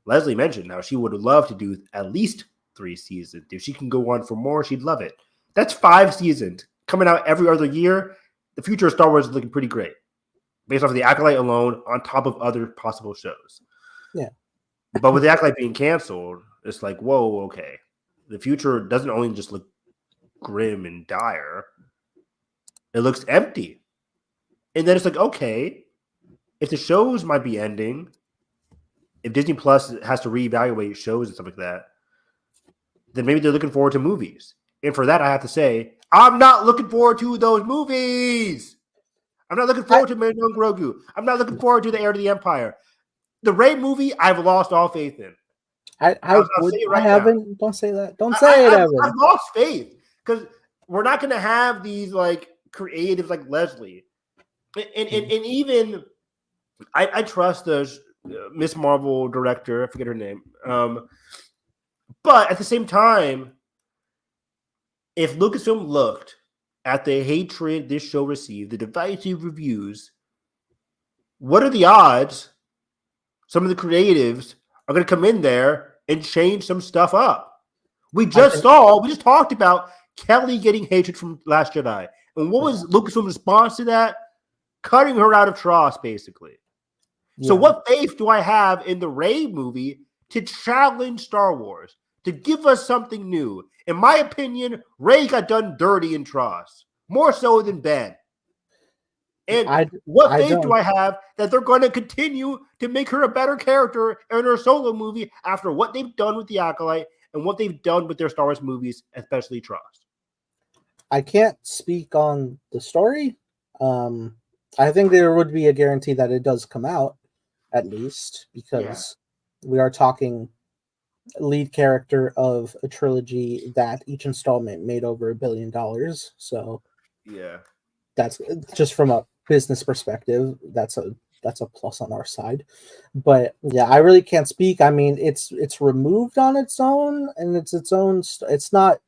Leslie mentioned how she would love to do at least 3 seasons. If she can go on for more, she'd love it. That's 5 seasons coming out every other year. The future of Star Wars is looking pretty great, based off of the Acolyte alone, on top of other possible shows. Yeah. But with the Acolyte being canceled, it's like, whoa, okay. The future doesn't only just look grim and dire, it looks empty. And then it's like, okay, if the shows might be ending, if Disney Plus has to reevaluate shows and stuff like that, then maybe they're looking forward to movies. And for that, I have to say, I'm not looking forward to those movies. I'm not looking forward to Mandalorian Grogu. I'm not looking forward to The Heir to the Empire. The Rey movie, I've lost all faith in. I haven't. Now. Don't say that. Don't say it, Evan. I've lost faith because we're not going to have these like creatives like Leslie, and even I trust the Miss Marvel director. I forget her name, but at the same time, if Lucasfilm looked at the hatred this show received, the divisive reviews, what are the odds some of the creatives are going to come in there and change some stuff up? We just talked about Kelly getting hatred from Last Jedi. And what was Lucasfilm's response to that? Cutting her out of TROS, basically. Yeah. So what faith do I have in the Rey movie to challenge Star Wars, to give us something new? In my opinion, Rey got done dirty in TROS, more so than Ben. And what faith do I have that they're going to continue to make her a better character in her solo movie after what they've done with The Acolyte and what they've done with their Star Wars movies, especially TROS? I can't speak on the story. I think there would be a guarantee that it does come out, at least, because we are talking lead character of a trilogy that each installment made over $1 billion. So yeah, that's just from a business perspective. That's a plus on our side. But yeah, I really can't speak. I mean, it's removed on its own, and it's its own. It's not.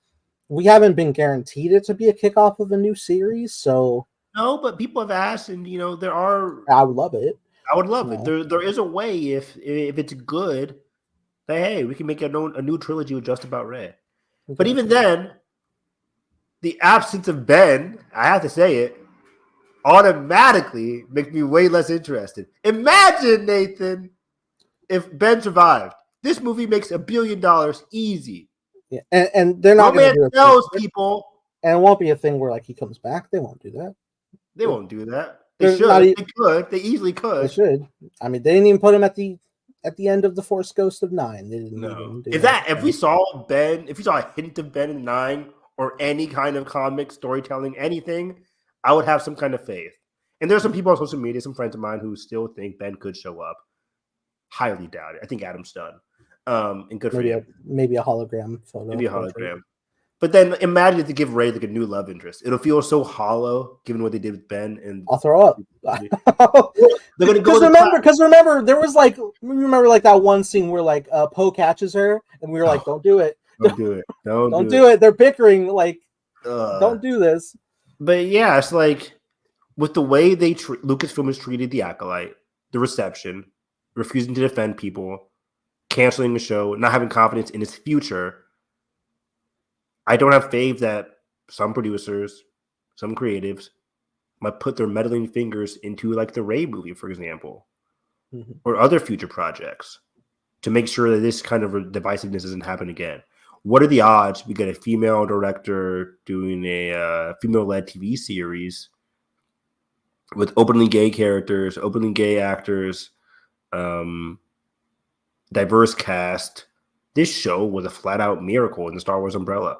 We haven't been guaranteed it to be a kickoff of a new series, so no. But people have asked, and there are. I would love it. I would love it. There is a way if it's good, that hey, we can make a new trilogy with just about Rey. Okay. But even then, the absence of Ben, I have to say it, automatically makes me way less interested. Imagine, Nathan, if Ben survived. This movie makes $1 billion easy. Yeah, and they're not going to do those people. And it won't be a thing where like he comes back. They won't do that. They won't do that. They should. They could. They easily could. They should. I mean, they didn't even put him at the end of the Force Ghost of 9. They didn't. No. If we saw Ben, if we saw a hint of Ben in 9 or any kind of comic storytelling, anything, I would have some kind of faith. And there's some people on social media, some friends of mine, who still think Ben could show up. Highly doubt it. I think Adam's done. And good for you. Maybe a hologram photo. Maybe a hologram. But then imagine if they give Rey like a new love interest. It'll feel so hollow, given what they did with Ben. And I'll throw up. They're gonna go. Because remember, there was like that one scene where like Poe catches her, and we were like, "Don't do it! Don't do it! Don't do it!" They're bickering like, "Don't do this." But yeah, it's like with the way Lucasfilm has treated the Acolyte, the reception, refusing to defend people, canceling the show, not having confidence in its future. I don't have faith that some producers, some creatives might put their meddling fingers into like the Rey movie, for example, or other future projects to make sure that this kind of divisiveness doesn't happen again. What are the odds we get a female director doing a female-led TV series with openly gay characters, openly gay actors, diverse cast? This show was a flat-out miracle in the Star Wars umbrella.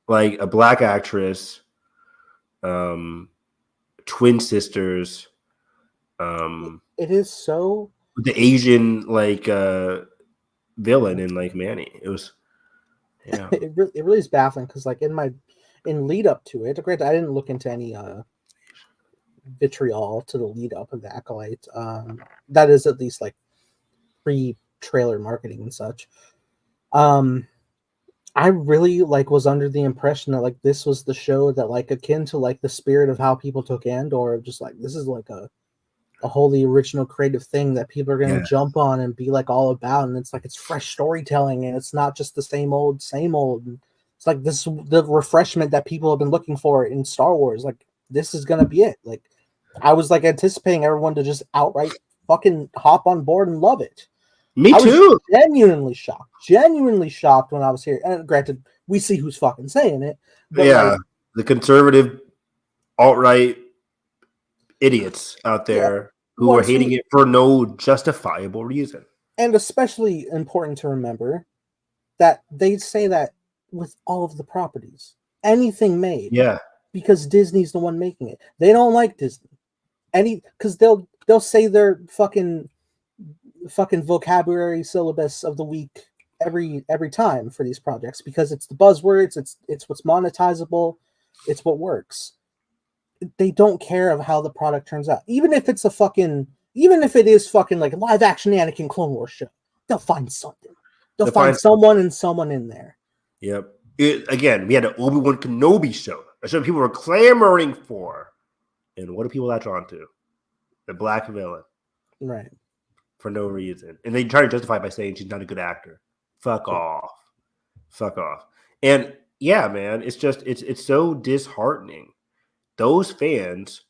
Like a black actress, twin sisters. It is so the Asian like villain in like Manny. It was, yeah. It really is baffling because like in lead up to it, granted I didn't look into any vitriol to the lead up of the Acolyte. That is at least like pre-trailer marketing and such. I really was under the impression that this was the show that akin to the spirit of how people took Andor, just this is a wholly original creative thing that people are going to jump on and be all about, and it's fresh storytelling, and it's not just the same old. It's this the refreshment that people have been looking for in Star Wars. This is going to be it. I was anticipating everyone to just outright fucking hop on board and love it. Me I was too. genuinely shocked when I was here. And granted, we see who's fucking saying it, but Yeah, the conservative alt-right idiots out there who are hating it for no justifiable reason. And especially important to remember that they say that with all of the properties, anything made, because Disney's the one making it. They don't like Disney, because they'll say their fucking vocabulary syllabus of the week every time for these projects, because it's the buzzwords, it's what's monetizable, it's what works. They don't care of how the product turns out, even if it is fucking live action Anakin Clone Wars show. They'll find something. They'll find someone in there. Yep. Again, we had an Obi-Wan Kenobi show. A show people were clamoring for. And what do people latch on to? The black villain. Right. For no reason. And they try to justify it by saying she's not a good actor. Fuck off. And yeah, man, it's so disheartening. Those fans,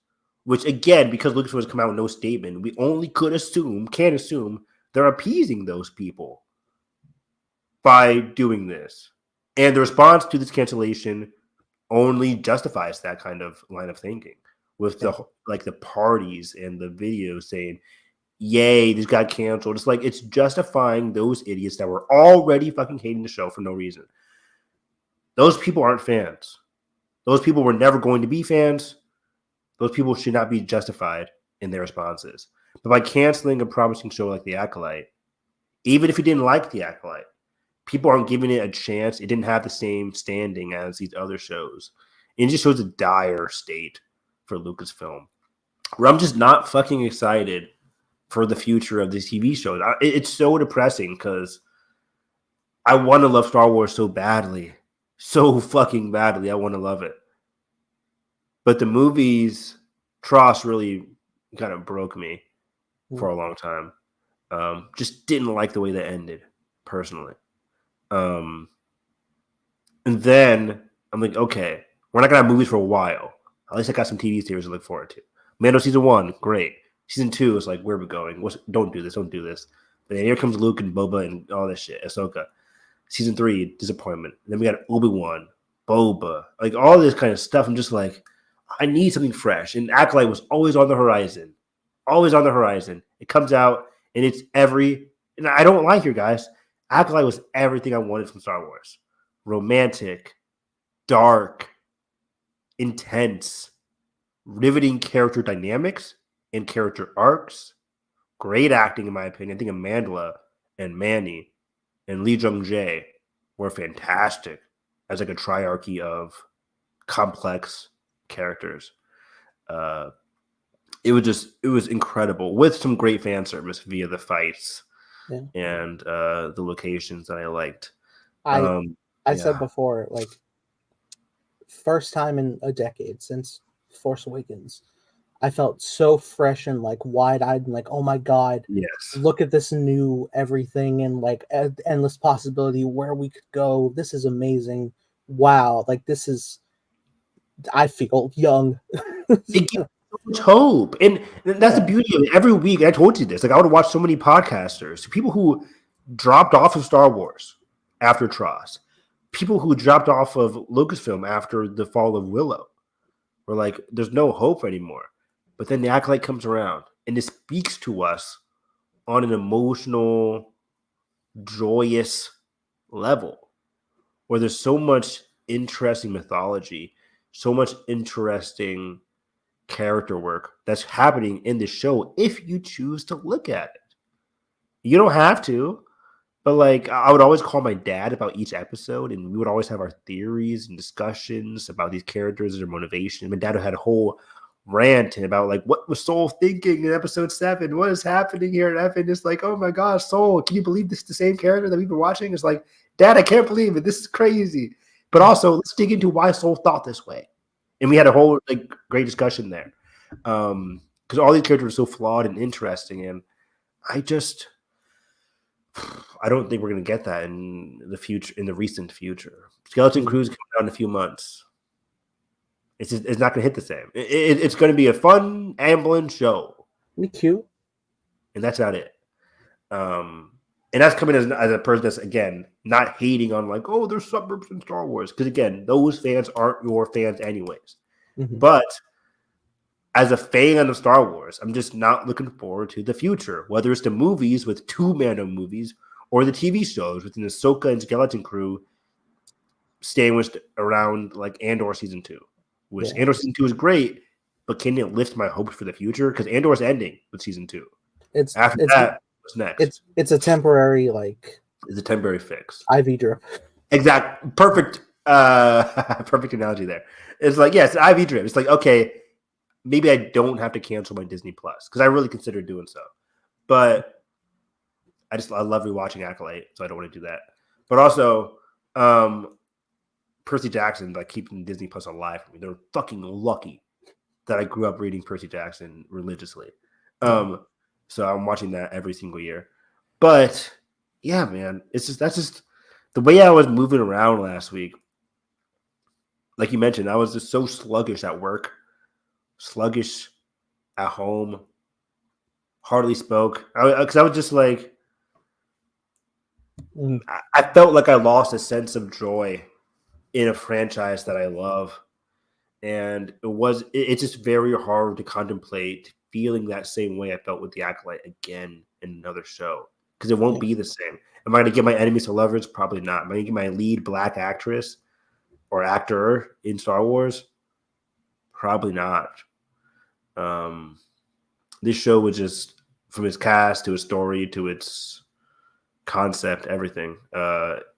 which again, because Lucasfilm has come out with no statement, we only can assume they're appeasing those people by doing this. And the response to this cancellation only justifies that kind of line of thinking, with the parties and the videos saying, yay, this got canceled. It's justifying those idiots that were already fucking hating the show for no reason. Those people aren't fans. Those people were never going to be fans. Those people should not be justified in their responses. But by canceling a promising show like The Acolyte, even if you didn't like The Acolyte, people aren't giving it a chance. It didn't have the same standing as these other shows. And it just shows a dire state for Lucasfilm, where I'm just not fucking excited for the future of these TV shows. It's so depressing because I want to love Star Wars so badly. So fucking badly. I want to love it. But the movies, TROS really kind of broke me for a long time. Just didn't like the way that ended, personally. And then I'm like, okay, we're not going to have movies for a while. At least I got some TV series to look forward to. Mando season 1, great. Season 2 is where are we going? Don't do this. But then here comes Luke and Boba and all this shit. Ahsoka. Season 3, disappointment. And then we got Obi-Wan, Boba, all this kind of stuff. I'm just I need something fresh. And Acolyte was always on the horizon. It comes out and it's and I don't like you guys. Acolyte was everything I wanted from Star Wars. Romantic, dark, intense, riveting character dynamics and character arcs. Great acting, in my opinion. I think Amandla and Manny and Lee Jung-jae were fantastic as a triarchy of complex characters. It was incredible, with some great fan service via the fights and the locations that I liked. I said before, first time in a decade since Force Awakens, I felt so fresh and wide-eyed and oh my god, yes, look at this new everything and endless possibility where we could go. This is amazing. Wow, this is, I feel young. It gives so much hope, and that's the beauty of it. Every week, I told you this. I would watch so many podcasters, people who dropped off of Star Wars after TROS, people who dropped off of Lucasfilm after the fall of Willow, were there's no hope anymore. But then the Acolyte comes around, and it speaks to us on an emotional, joyous level, where there's so much interesting mythology, so much interesting character work that's happening in the show if you choose to look at it. You don't have to, but I would always call my dad about each episode, and we would always have our theories and discussions about these characters and their motivation. My dad had a whole ranting about what was Soul thinking in episode 7? What is happening here? And Evan is oh my gosh, Soul, can you believe this is the same character that we've been watching? It's Dad, I can't believe it. This is crazy. But also, let's dig into why Soul thought this way. And we had a whole great discussion there. Because all these characters are so flawed and interesting. And I don't think we're going to get that in the future, in the recent future. Skeleton Crew's coming out in a few months. It's not going to hit the same. It's going to be a fun, ambulance show. Be cute. And that's not it. And that's coming as a person that's, again, not hating on there's suburbs in Star Wars. Because, again, those fans aren't your fans anyways. Mm-hmm. But as a fan of Star Wars, I'm just not looking forward to the future. Whether it's the movies with 2 Mando movies or the TV shows with an Ahsoka and Skeleton Crew sandwiched around Andor Season 2. Which Andor Season 2 is great, but can it lift my hopes for the future? Because Andor's ending with Season 2. After that, what's next? It's a temporary It's a temporary fix. IV drip. Exact. Perfect. Perfect analogy there. It's it's an IV drip. It's okay, maybe I don't have to cancel my Disney Plus because I really considered doing so, but I love rewatching Acolyte, so I don't want to do that. But also, Percy Jackson keeping Disney Plus alive for me. They're fucking lucky that I grew up reading Percy Jackson religiously. So I'm watching that every single year. But yeah, man, that's just the way I was moving around last week. Like you mentioned, I was just so sluggish at work, sluggish at home, hardly spoke. Because I was just I felt like I lost a sense of joy in a franchise that I love. And it's just very hard to contemplate feeling that same way I felt with the Acolyte again in another show. Because it won't be the same. Am I going to get my enemies to lovers? Probably not. Am I going to get my lead black actress or actor in Star Wars? Probably not. This show was just, from its cast to its story to its concept, everything.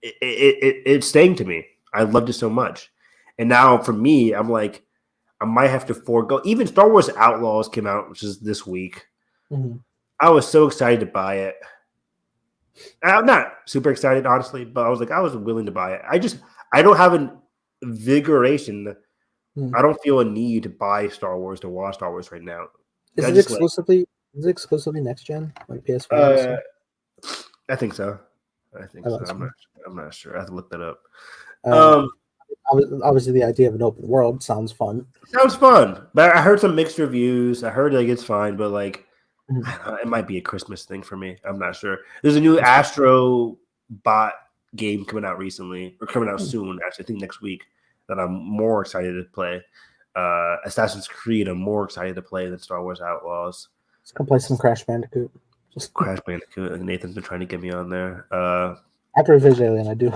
It's staying to me. I loved it so much. And now for me, I'm I might have to forego. Even Star Wars Outlaws came out, which is this week. Mm-hmm. I was so excited to buy it. I'm not super excited, honestly, but I was willing to buy it. I don't have an invigoration. Mm-hmm. I don't feel a need to buy Star Wars, to watch Star Wars right now. Is it exclusively next gen, like PS5? I think so. I'm not sure. I have to look that up. Obviously, the idea of an open world sounds fun. Sounds fun, but I heard some mixed reviews. I heard it's fine, but it might be a Christmas thing for me. I'm not sure. There's a new Astro Bot game coming out recently, or coming out soon. Actually, I think next week, that I'm more excited to play. Assassin's Creed, I'm more excited to play than Star Wars Outlaws. Let's go play some Crash Bandicoot. Crash Bandicoot. Nathan's been trying to get me on there. After Revenge Alien, I do.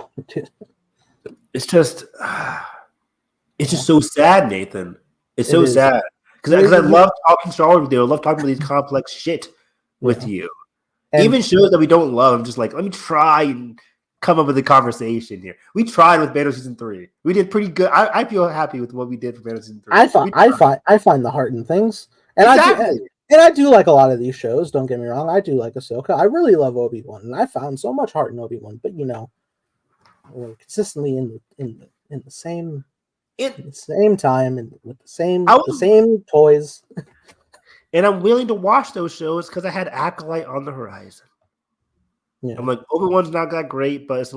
It's just so sad, Nathan. It's so sad because I love talking Star Wars with you. I love talking about these complex shit with you. And even shows that we don't love, I'm just let me try and come up with a conversation here. We tried with Mando Season 3. We did pretty good. I feel happy with what we did for Mando Season 3. I find the heart in things, and exactly. I do like a lot of these shows. Don't get me wrong. I do like Ahsoka. I really love Obi-Wan, and I found so much heart in Obi-Wan. But we're consistently in the same time and with the same toys. And I'm willing to watch those shows because I had Acolyte on the horizon. Yeah. I'm Obi-Wan's not that great, but it's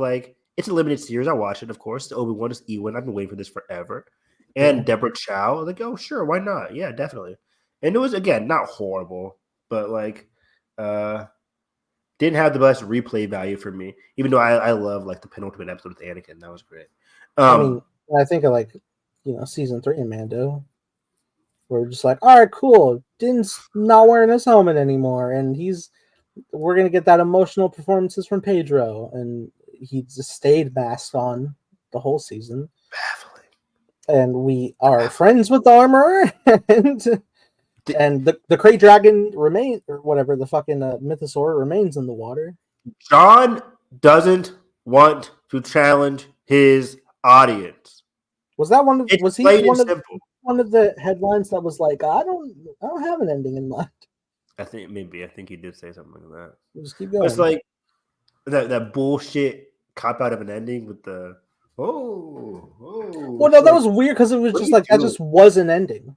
it's a limited series. I watch it, of course. The Obi-Wan is Ewan. I've been waiting for this forever. And Deborah Chow, oh sure, why not? Yeah, definitely. And it was, again, not horrible, but didn't have the best replay value for me, even though I love the penultimate episode with Anakin. That was great. I think of Season 3 in Mando. We're just all right, cool. Din's not wearing his helmet anymore, and we're gonna get that emotional performances from Pedro, and he just stayed masked on the whole season. Baffling. And we are friends with the armorer, and the Krayt Dragon remains, or whatever the fucking Mythosaur remains in the water. John doesn't want to challenge his audience. Was that one? Was he one of the headlines that was I don't have an ending in mind? I think he did say something like that. Just keep going. It's that bullshit cop out of an ending with the oh. Well, no, that was weird because it was just like that just was an ending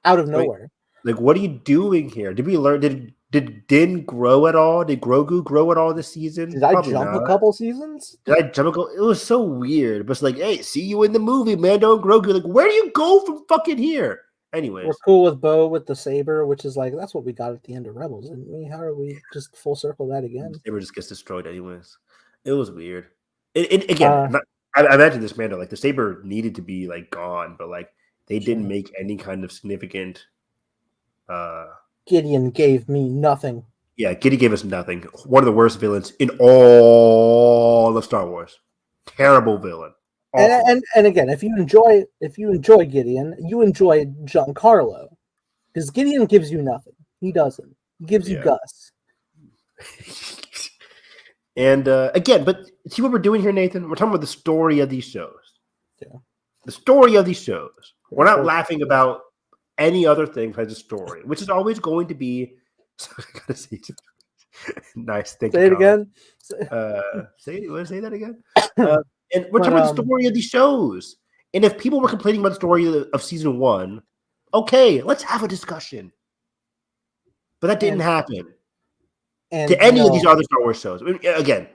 out of nowhere. Like, what are you doing here? Did we learn? Did Din grow at all? Did Grogu grow at all this season? Did I jump a couple seasons? Did I jump a couple? It was so weird. But it's like, hey, see you in the movie, Mando and Grogu. Like, where do you go from fucking here? Anyways, we're cool with Bo with the saber, which is like that's what we got at the end of Rebels. And how are we just full circle that again? The saber just gets destroyed anyways. It was weird. Again, I imagine this Mando, like the saber needed to be like gone, but like they didn't make any kind of significant. Gideon gave me nothing. Yeah, Gideon gave us nothing. One of the worst villains in all of Star Wars. Terrible villain. And again, if you enjoy Gideon, you enjoy Giancarlo, because Gideon gives you nothing. He doesn't. He gives you Gus. And again, but see what we're doing here, Nathan? We're talking about the story of these shows. Yeah. The story of these shows. We're not laughing about any other thing besides the story, which is always going to be. I gotta say, nice. Thank you. Say it again. You want to say that again? And we're talking about the story of these shows. And if people were complaining about the story of season 1, okay, let's have a discussion. But that didn't happen. To any of these other Star Wars shows. I mean, again,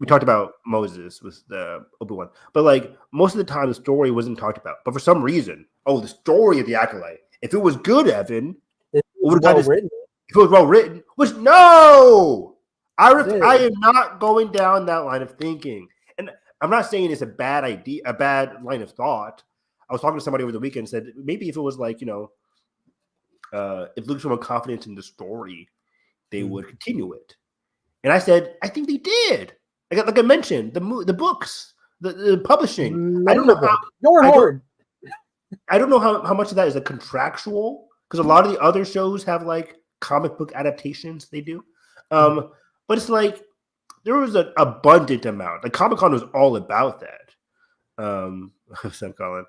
we talked about Moses with the Obi-Wan, but like most of the time, the story wasn't talked about. But for some reason, the story of the Acolyte. If it was good, Evan, it was well written. If it was well written, no, I am not going down that line of thinking. And I'm not saying it's a bad idea, a bad line of thought. I was talking to somebody over the weekend and said maybe if it was like, if Lucasfilm had confidence in the story, they would continue it. And I said, I think they did. Like I mentioned, the books, the publishing. I don't know how. I don't know how much of that is a contractual, because a lot of the other shows have like comic book adaptations they do. But it's like there was an abundant amount. Like Comic-Con was all about that. What's up, Colin?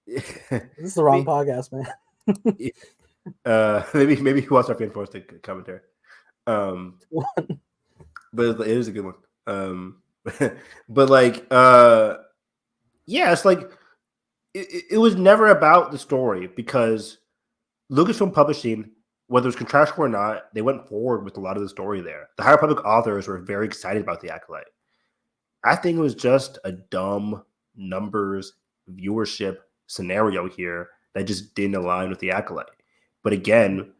This is the wrong podcast, man. Maybe who wants our fan force commentary? But it is a good one. But like it's like it was never about the story, because Lucasfilm Publishing, whether it was contractual or not, they went forward with a lot of the story there. The High Republic authors were very excited about the Acolyte. I think it was just a dumb numbers viewership scenario here that just didn't align with the Acolyte. But again,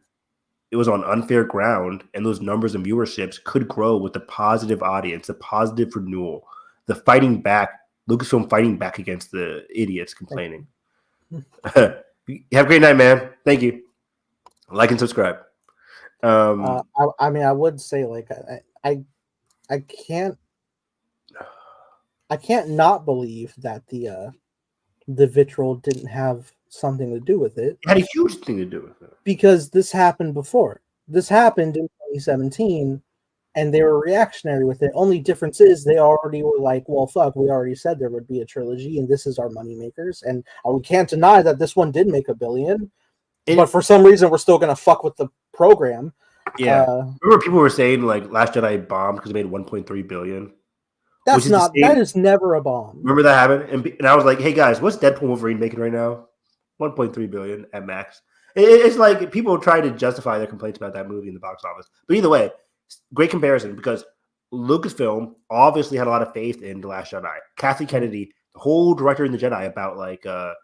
it was on unfair ground, and those numbers and viewerships could grow with the positive audience, the positive renewal, the fighting back, Lucasfilm fighting back against the idiots complaining. Have a great night, man. Thank you. Like and subscribe. I mean, I would say like I can't not believe that the vitriol didn't have something to do with it. It had a huge thing to do with it, because this happened before. This happened in 2017, and they were reactionary with it. Only difference is they already were like, well, fuck, we already said there would be a trilogy, and this is our moneymakers, and we can't deny that this one did make $1 billion. But for some reason, we're still going to fuck with the program. Yeah. Remember people were saying, like, Last Jedi bombed because it made $1.3 billion? That is never a bomb. Remember that happened? And I was like, hey, guys, what's Deadpool Wolverine making right now? $1.3 billion at max. It's like people try to justify their complaints about that movie in the box office. But either way, great comparison, because Lucasfilm obviously had a lot of faith in The Last Jedi. Kathleen Kennedy, the whole director in The Jedi, about like the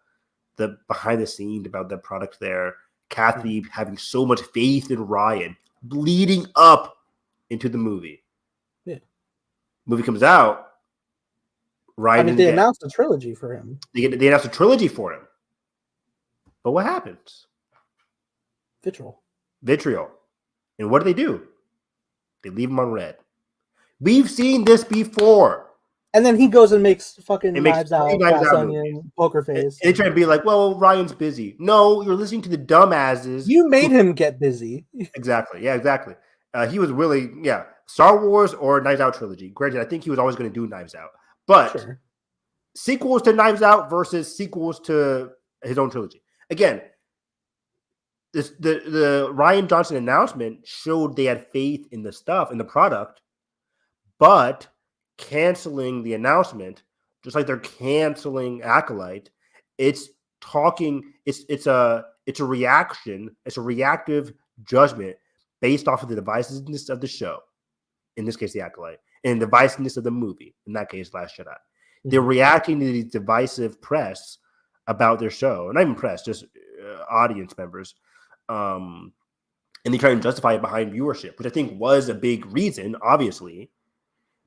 behind the scenes about the product there. Kathy having so much faith in Ryan leading up into the movie. Yeah. Movie comes out. Ryan. They announced a trilogy for him. They announced a trilogy for him. But what happens? Vitriol. And what do? They leave him on red. We've seen this before. And then he goes and makes fucking Knives Out, Onion, Poker Face. And they try to be like, well, Ryan's busy. No, you're listening to the dumbasses. You made him get busy. Exactly. Yeah, exactly. He was really, Star Wars or Knives Out trilogy. Granted, I think he was always going to do Knives Out. But sequels to Knives Out versus sequels to his own trilogy. Again, the Rian Johnson announcement showed they had faith in the stuff, in the product, but canceling the announcement, just like they're canceling Acolyte. It's talking. It's a reaction. It's a reactive judgment based off of the divisiveness of the show. In this case, the Acolyte, and the divisiveness of the movie. In that case, Last Jedi. Mm-hmm. They're reacting to these divisive press about their show, not even press, just audience members. And they try and justify it behind viewership, which I think was a big reason, obviously.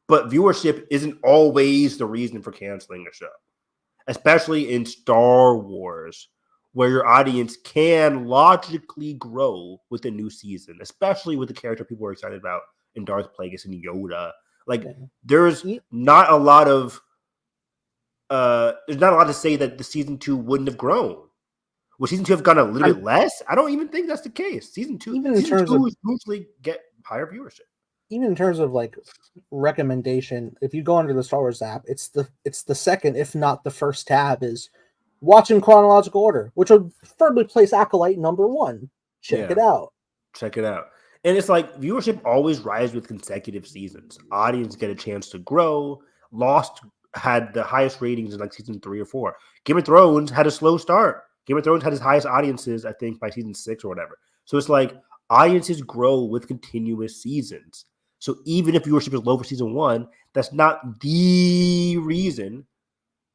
But viewership isn't always the reason for canceling a show, especially in Star Wars, where your audience can logically grow with a new season, especially with the character people are excited about in Darth Plagueis and Yoda. Like, there's not a lot of to say that the season 2 wouldn't have grown. Would season 2 have gone a little bit less? I don't even think that's the case. Season 2 usually get higher viewership. Even in terms of like recommendation, if you go under the Star Wars app, it's the second, if not the first tab, is watch in chronological order, which would firmly place Acolyte number 1. Check it out. Check it out. And it's like viewership always rises with consecutive seasons. Audience get a chance to grow. Lost had the highest ratings in like season 3 or 4. Game of Thrones had a slow start. Game of Thrones had its highest audiences, I think, by season 6 or whatever. So it's like audiences grow with continuous seasons. So even if viewership is low for season 1, that's not the reason,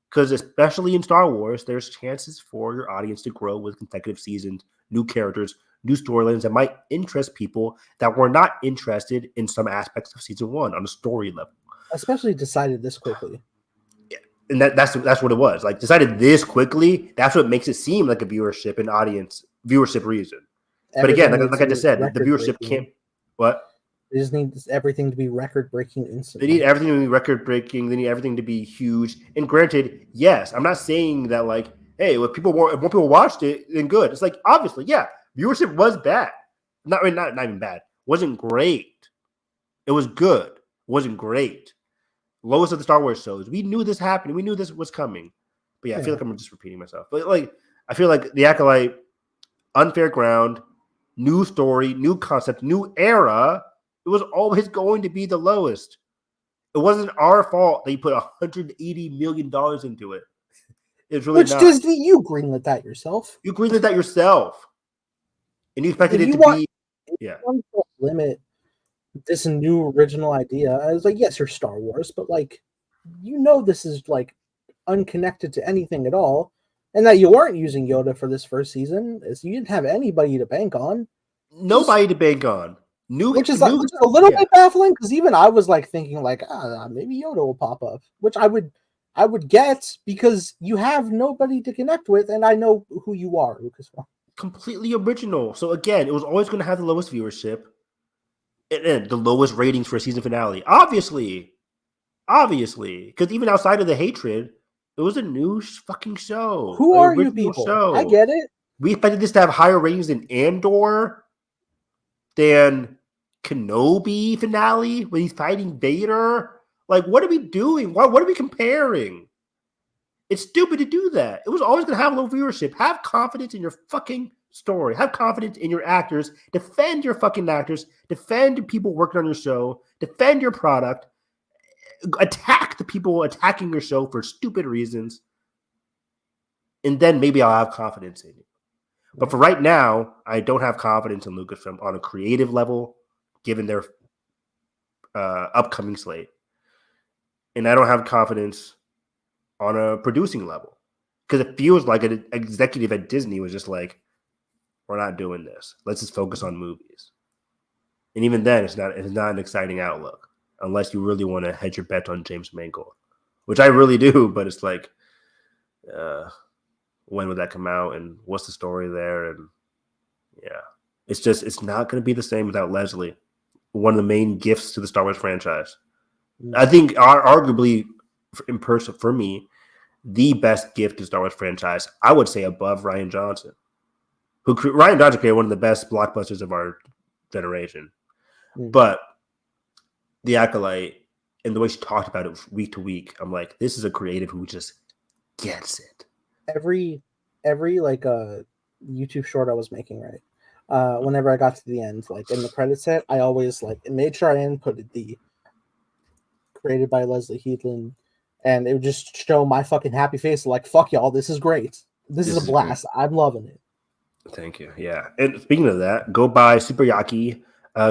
because especially in Star Wars, there's chances for your audience to grow with consecutive seasons, new characters, new storylines that might interest people that were not interested in some aspects of season 1 on a story level. Especially decided this quickly. Yeah. And that's what it was. Like, decided this quickly, that's what makes it seem like a viewership and viewership reason. But again, like I just said, the viewership can't. What? They just need everything to be record-breaking instantly. They need everything to be record-breaking. They need everything to be huge. And granted, yes, I'm not saying that like, hey, if more people watched it, then good. It's like, obviously, yeah, viewership was bad. Not even bad. Wasn't great. It was good. Wasn't great. Lowest of the Star Wars shows. We knew this happened. We knew this was coming. But yeah, I feel like I'm just repeating myself. But like, I feel like the Acolyte, unfair ground, new story, new concept, new era. It was always going to be the lowest. It wasn't our fault that you put $180 million into it. It's really not. Disney, you greenlit that yourself. You greenlit that yourself. And you expected it to be... Yeah. Limit this new original idea. I was like, yes, you're Star Wars, but like, this is like unconnected to anything at all. And that you weren't using Yoda for this first season. Is you didn't have anybody to bank on. Nobody to bank on. Which is a little bit baffling, because even I was like thinking like maybe Yoda will pop up, which I would get, because you have nobody to connect with, and I know who you are, Lucasfilm. Completely original. So again, it was always going to have the lowest viewership and the lowest ratings for a season finale. Obviously, because even outside of the hatred, it was a new fucking show. Who are you people? I get it. We expected this to have higher ratings than Andor, than Kenobi finale when he's fighting Vader. Like, what are we doing? What are we comparing? It's stupid to do that. It was always going to have low viewership. Have confidence in your fucking story. Have confidence in your actors. Defend your fucking actors. Defend the people working on your show. Defend your product. Attack the people attacking your show for stupid reasons. And then maybe I'll have confidence in you. But for right now, I don't have confidence in Lucasfilm on a creative level, given their upcoming slate. And I don't have confidence on a producing level, because it feels like an executive at Disney was just like, we're not doing this. Let's just focus on movies. And even then, it's not an exciting outlook, unless you really want to hedge your bet on James Mangold, which I really do. But it's like, when would that come out, and what's the story there? And yeah, it's not going to be the same without Leslie, one of the main gifts to the Star Wars franchise. I think arguably, in person, for me, the best gift to the Star Wars franchise, I would say above Rian Johnson. Rian Johnson created one of the best blockbusters of our generation. But the Acolyte, and the way she talked about it week to week, I'm like, this is a creative who just gets it. Every like YouTube short I was making, right? Whenever I got to the end, like in the credits hit, I always like made sure I inputted the created by Leslie Headland, and it would just show my fucking happy face, like, fuck y'all, this is great. This is a blast. I'm loving it. Thank you. Yeah. And speaking of that, go buy Super Yaki.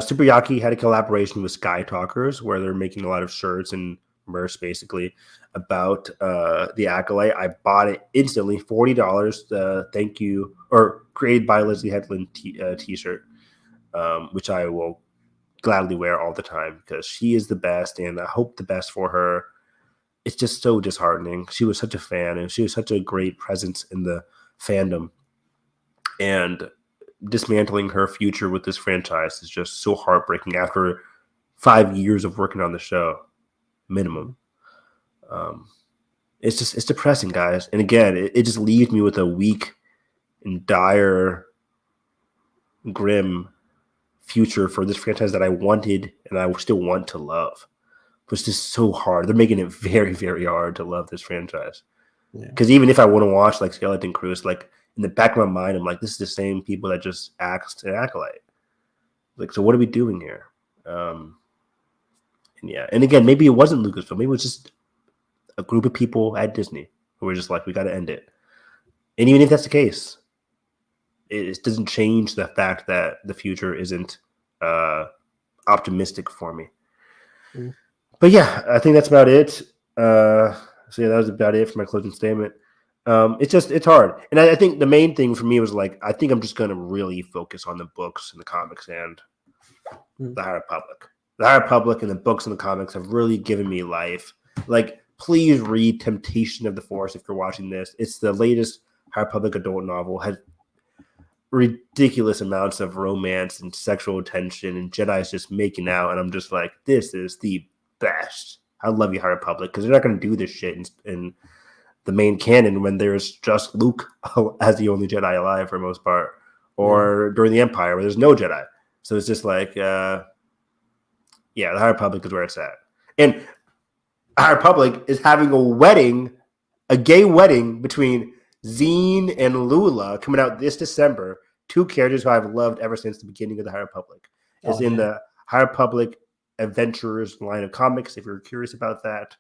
Super Yaki had a collaboration with Sky Talkers where they're making a lot of shirts and merch basically about the Acolyte. I bought it instantly, $40. Thank you, or created by Leslie Headland t-shirt, which I will gladly wear all the time because she is the best, and I hope the best for her. It's just so disheartening. She was such a fan, and she was such a great presence in the fandom. And dismantling her future with this franchise is just so heartbreaking after 5 years of working on the show, minimum. It's depressing, guys. And again, it just leaves me with a weak and dire, grim future for this franchise that I wanted and I still want to love. But it's just so hard. They're making it very, very hard to love this franchise. Because even if I want to watch like Skeleton Crew, it's like in the back of my mind, I'm like, this is the same people that just axed an Acolyte. Like, so what are we doing here? And yeah, and again, maybe it wasn't Lucasfilm. Maybe it was just a group of people at Disney who were just like, we got to end it. And even if that's the case, it doesn't change the fact that the future isn't optimistic for me. But yeah, I think that's about it. So yeah, that was about it for my closing statement. It's hard. And I think the main thing for me was like, I think I'm just going to really focus on the books and the comics and the High Republic. The High Republic and the books and the comics have really given me life. Like, please read Temptation of the Force if you're watching this. It's the latest High Republic adult novel. Has ridiculous amounts of romance and sexual tension and Jedi's just making out. And I'm just like, this is the best. I love you, High Republic, because they're not going to do this shit in the main canon when there's just Luke as the only Jedi alive for the most part, or during the Empire where there's no Jedi. So it's just like, the High Republic is where it's at. And High Republic is having a gay wedding between Zine and Lula coming out this December. Two characters who I've loved ever since the beginning of the High Republic. It's in the High Republic Adventures line of comics, if you're curious about that.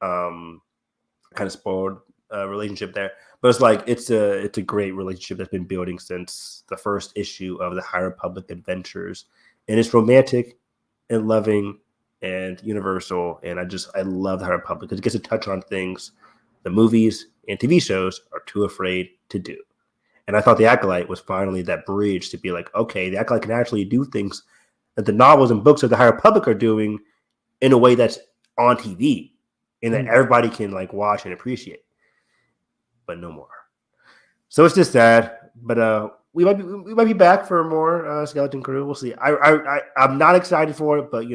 Kind of spoiled relationship there, but it's like it's a great relationship that's been building since the first issue of the High Republic Adventures, and it's romantic and loving and universal, and I love the High Republic because it gets to touch on things the movies and TV shows are too afraid to do. And I thought the Acolyte was finally that bridge to be like, okay, the Acolyte can actually do things that the novels and books of the High Republic are doing in a way that's on TV and that everybody can like watch and appreciate, but no more. So it's just sad, but we might be back for more Skeleton Crew. We'll see. I'm not excited for it, but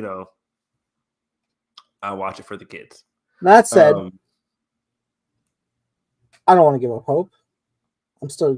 I watch it for the kids. That said, I don't want to give up hope. I'm still,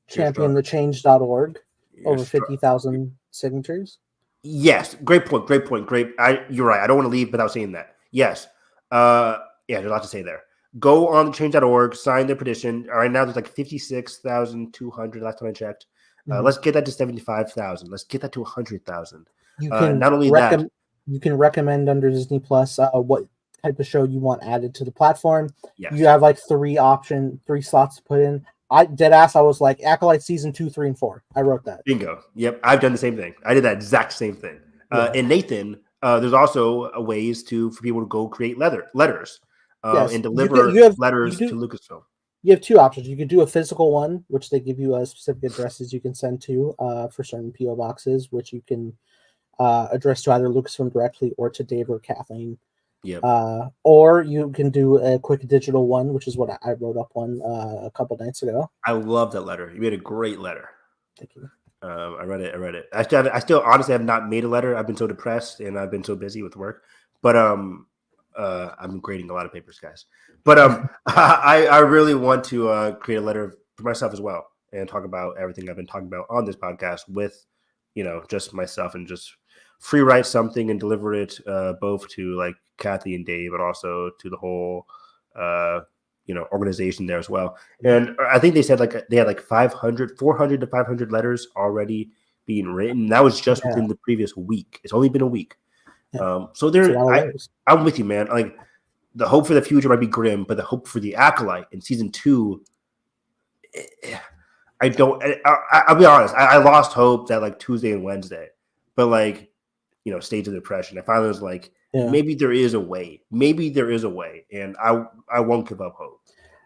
championing the change.org over 50,000 signatures. Yes, great point. You're right. I don't want to leave without saying that. Yes. There's a lot to say there. Go on the change.org, sign the petition. Right now, there's like 56,200 last time I checked. Let's get that to 75,000. Let's get that to 100,000. Not only that, you can recommend under Disney Plus what type of show you want added to the platform. Yes. You have like three slots to put in. I was like Acolyte season 2, 3, and 4. I wrote that. Bingo. Yep, I've done the same thing. I did that exact same thing. And Nathan, there's also ways for people to go create letters and deliver letters to Lucasfilm. You have two options. You can do a physical one, which they give you specific addresses you can send to for certain PO boxes, which you can address to either Lucasfilm directly or to Dave or Kathleen. Yep. Or you can do a quick digital one, which is what I wrote up one a couple nights ago. I love that letter. You made a great letter. Thank you. I read it. I still honestly have not made a letter. I've been so depressed and I've been so busy with work. But I'm grading a lot of papers, guys. But I really want to create a letter for myself as well and talk about everything I've been talking about on this podcast with, just myself, and just free write something and deliver it both to like Kathy and Dave, but also to the whole organization there as well. And I think they said like they had like 400 to 500 letters already being written. That was just within the previous week. It's only been a week. So It's a there, lot of layers. I'm with you, man. Like the hope for the future might be grim, but the hope for the Acolyte in season 2, I don't. I'll be honest. I lost hope that like Tuesday and Wednesday, but like stage of depression. I finally was like, maybe there is a way. Maybe there is a way, and I won't give up hope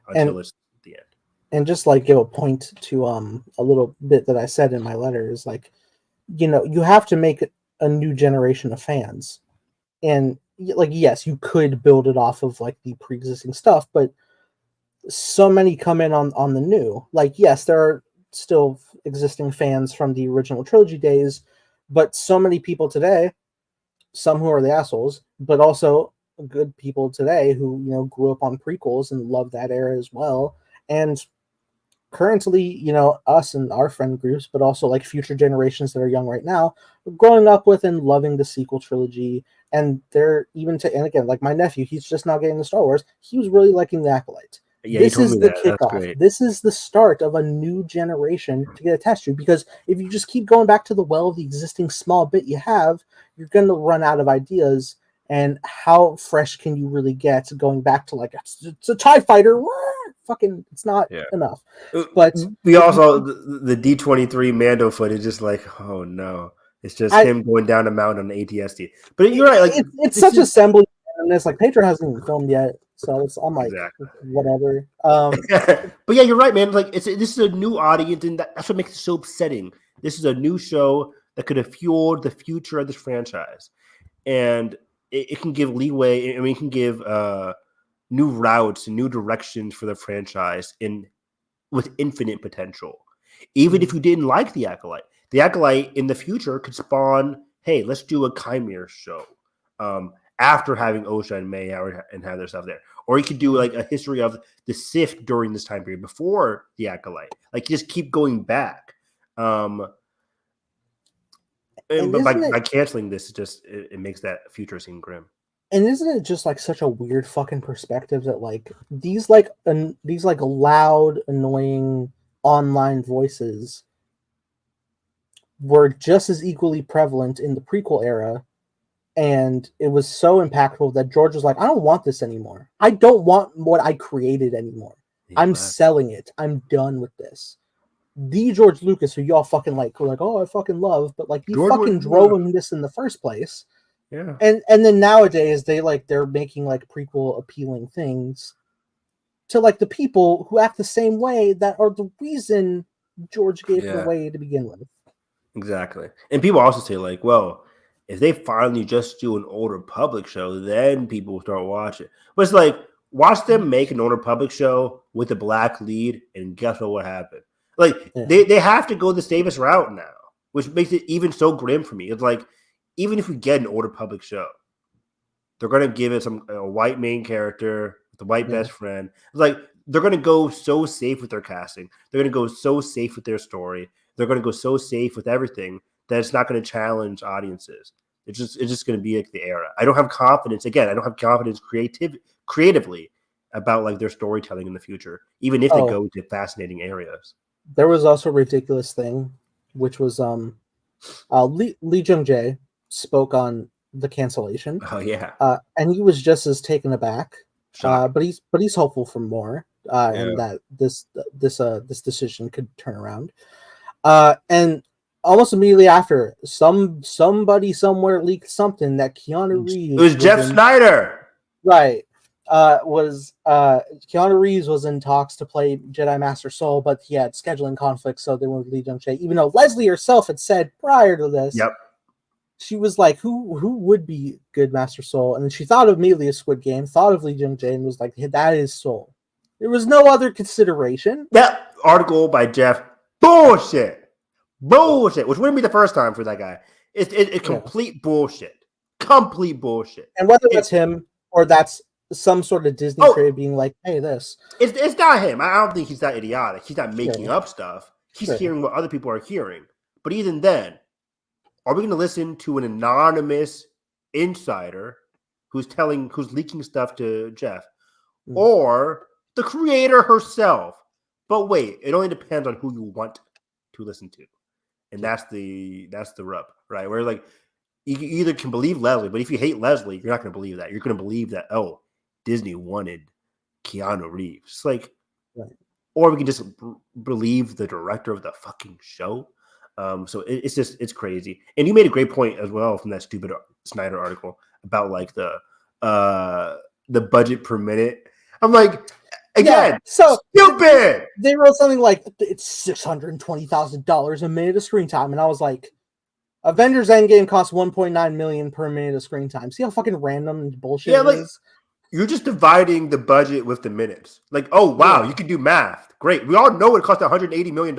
until it's the end. And just like give a point to a little bit that I said in my letter is like, you have to make a new generation of fans, and like yes, you could build it off of like the pre-existing stuff, but so many come in on the new. Like yes, there are still existing fans from the original trilogy days, but so many people today, some who are the assholes, but also good people today who grew up on prequels and love that era as well. And currently, us and our friend groups, but also like future generations that are young right now, growing up with and loving the sequel trilogy. And they're even and again, like my nephew, he's just now getting the Star Wars. He was really liking the Acolyte. Yeah, This is the that. kickoff. That's great. This is the start of a new generation to get attached to. Because if you just keep going back to the well of the existing small bit you have, you're going to run out of ideas. And how fresh can you really get going back to like it's a TIE fighter? Fucking, it's not enough. But we also the D23 Mando footage is like, oh no, it's just him going down a mountain on ATST. But you're right, like it's such assembly, and it's like Pedro hasn't even filmed yet, so I'm like whatever. But yeah, you're right, man. Like this is a new audience, and that's what makes it so upsetting. This is a new show that could have fueled the future of this franchise, and it can give leeway. I mean, it can give new routes and new directions for the franchise with infinite potential. Even if you didn't like the Acolyte in the future could spawn, hey, let's do a Chimera show after having Osha and May and have their stuff there. Or you could do like a history of the Sith during this time period before the Acolyte. Like just keep going back. But by canceling this, it makes that future seem grim. And isn't it just like such a weird fucking perspective that like these loud, annoying online voices were just as equally prevalent in the prequel era, and it was so impactful that George was like, I don't want this anymore. I don't want what I created anymore. I'm selling it. I'm done with this. The George Lucas, who y'all fucking like, were like, oh, I fucking love, but like you fucking drove him this in the first place. Yeah. And then nowadays they're making like prequel appealing things to like the people who act the same way that are the reason George gave it away to begin with. Exactly. And people also say like, well, if they finally just do an Old Republic show, then people will start watching. But it's like, watch them make an Old Republic show with a black lead, and guess what happened? Like they have to go the safest route now, which makes it even so grim for me. It's like, even if we get an Old Republic show, they're going to give it a white main character, the white best friend. It's like they're going to go so safe with their casting. They're going to go so safe with their story. They're going to go so safe with everything that it's not going to challenge audiences. It's just going to be like the era. I don't have confidence. Again, I don't have confidence creatively about like their storytelling in the future, even if they go to fascinating areas. There was also a ridiculous thing, which was Lee Jung-jae spoke on the cancellation. Oh yeah, and he was just as taken aback. But he's hopeful for more, and that this decision could turn around. And almost immediately after, somebody somewhere leaked something that Keanu Reeves. It was Jeff Snyder, right? Keanu Reeves was in talks to play Jedi Master Soul, but he had scheduling conflicts, so they went with Lee Jung-jae. Even though Leslie herself had said prior to this, she was like, "Who would be good Master Soul?" And then she thought immediately of Squid Game, thought of Lee Jung-jae, and was like, hey, "That is Soul." There was no other consideration. That article by Jeff, bullshit. Which wouldn't be the first time for that guy. It's complete bullshit. Complete bullshit. And whether that's him or that's some sort of Disney trade being like, hey, this. It's not him. I don't think he's that idiotic. He's not making up stuff. He's hearing what other people are hearing. But even then, are we going to listen to an anonymous insider who's leaking stuff to Jeff, or the creator herself? But wait, it only depends on who you want to listen to, and that's the rub, right? Where like you either can believe Leslie, but if you hate Leslie, you're not going to believe that. You're going to believe that, oh, Disney wanted Keanu Reeves. It's like, Right. or we can just believe the director of the fucking show. So it's crazy. And you made a great point as well from that stupid Snyder article about like the budget per minute. I'm like, again, so stupid. They wrote something like it's $620,000 a minute of screen time, and I was like, Avengers Endgame costs $1.9 million per minute of screen time. See how fucking random and bullshit it is? You're just dividing the budget with the minutes. Like, oh wow, you can do math. Great. We all know it costs $180 million.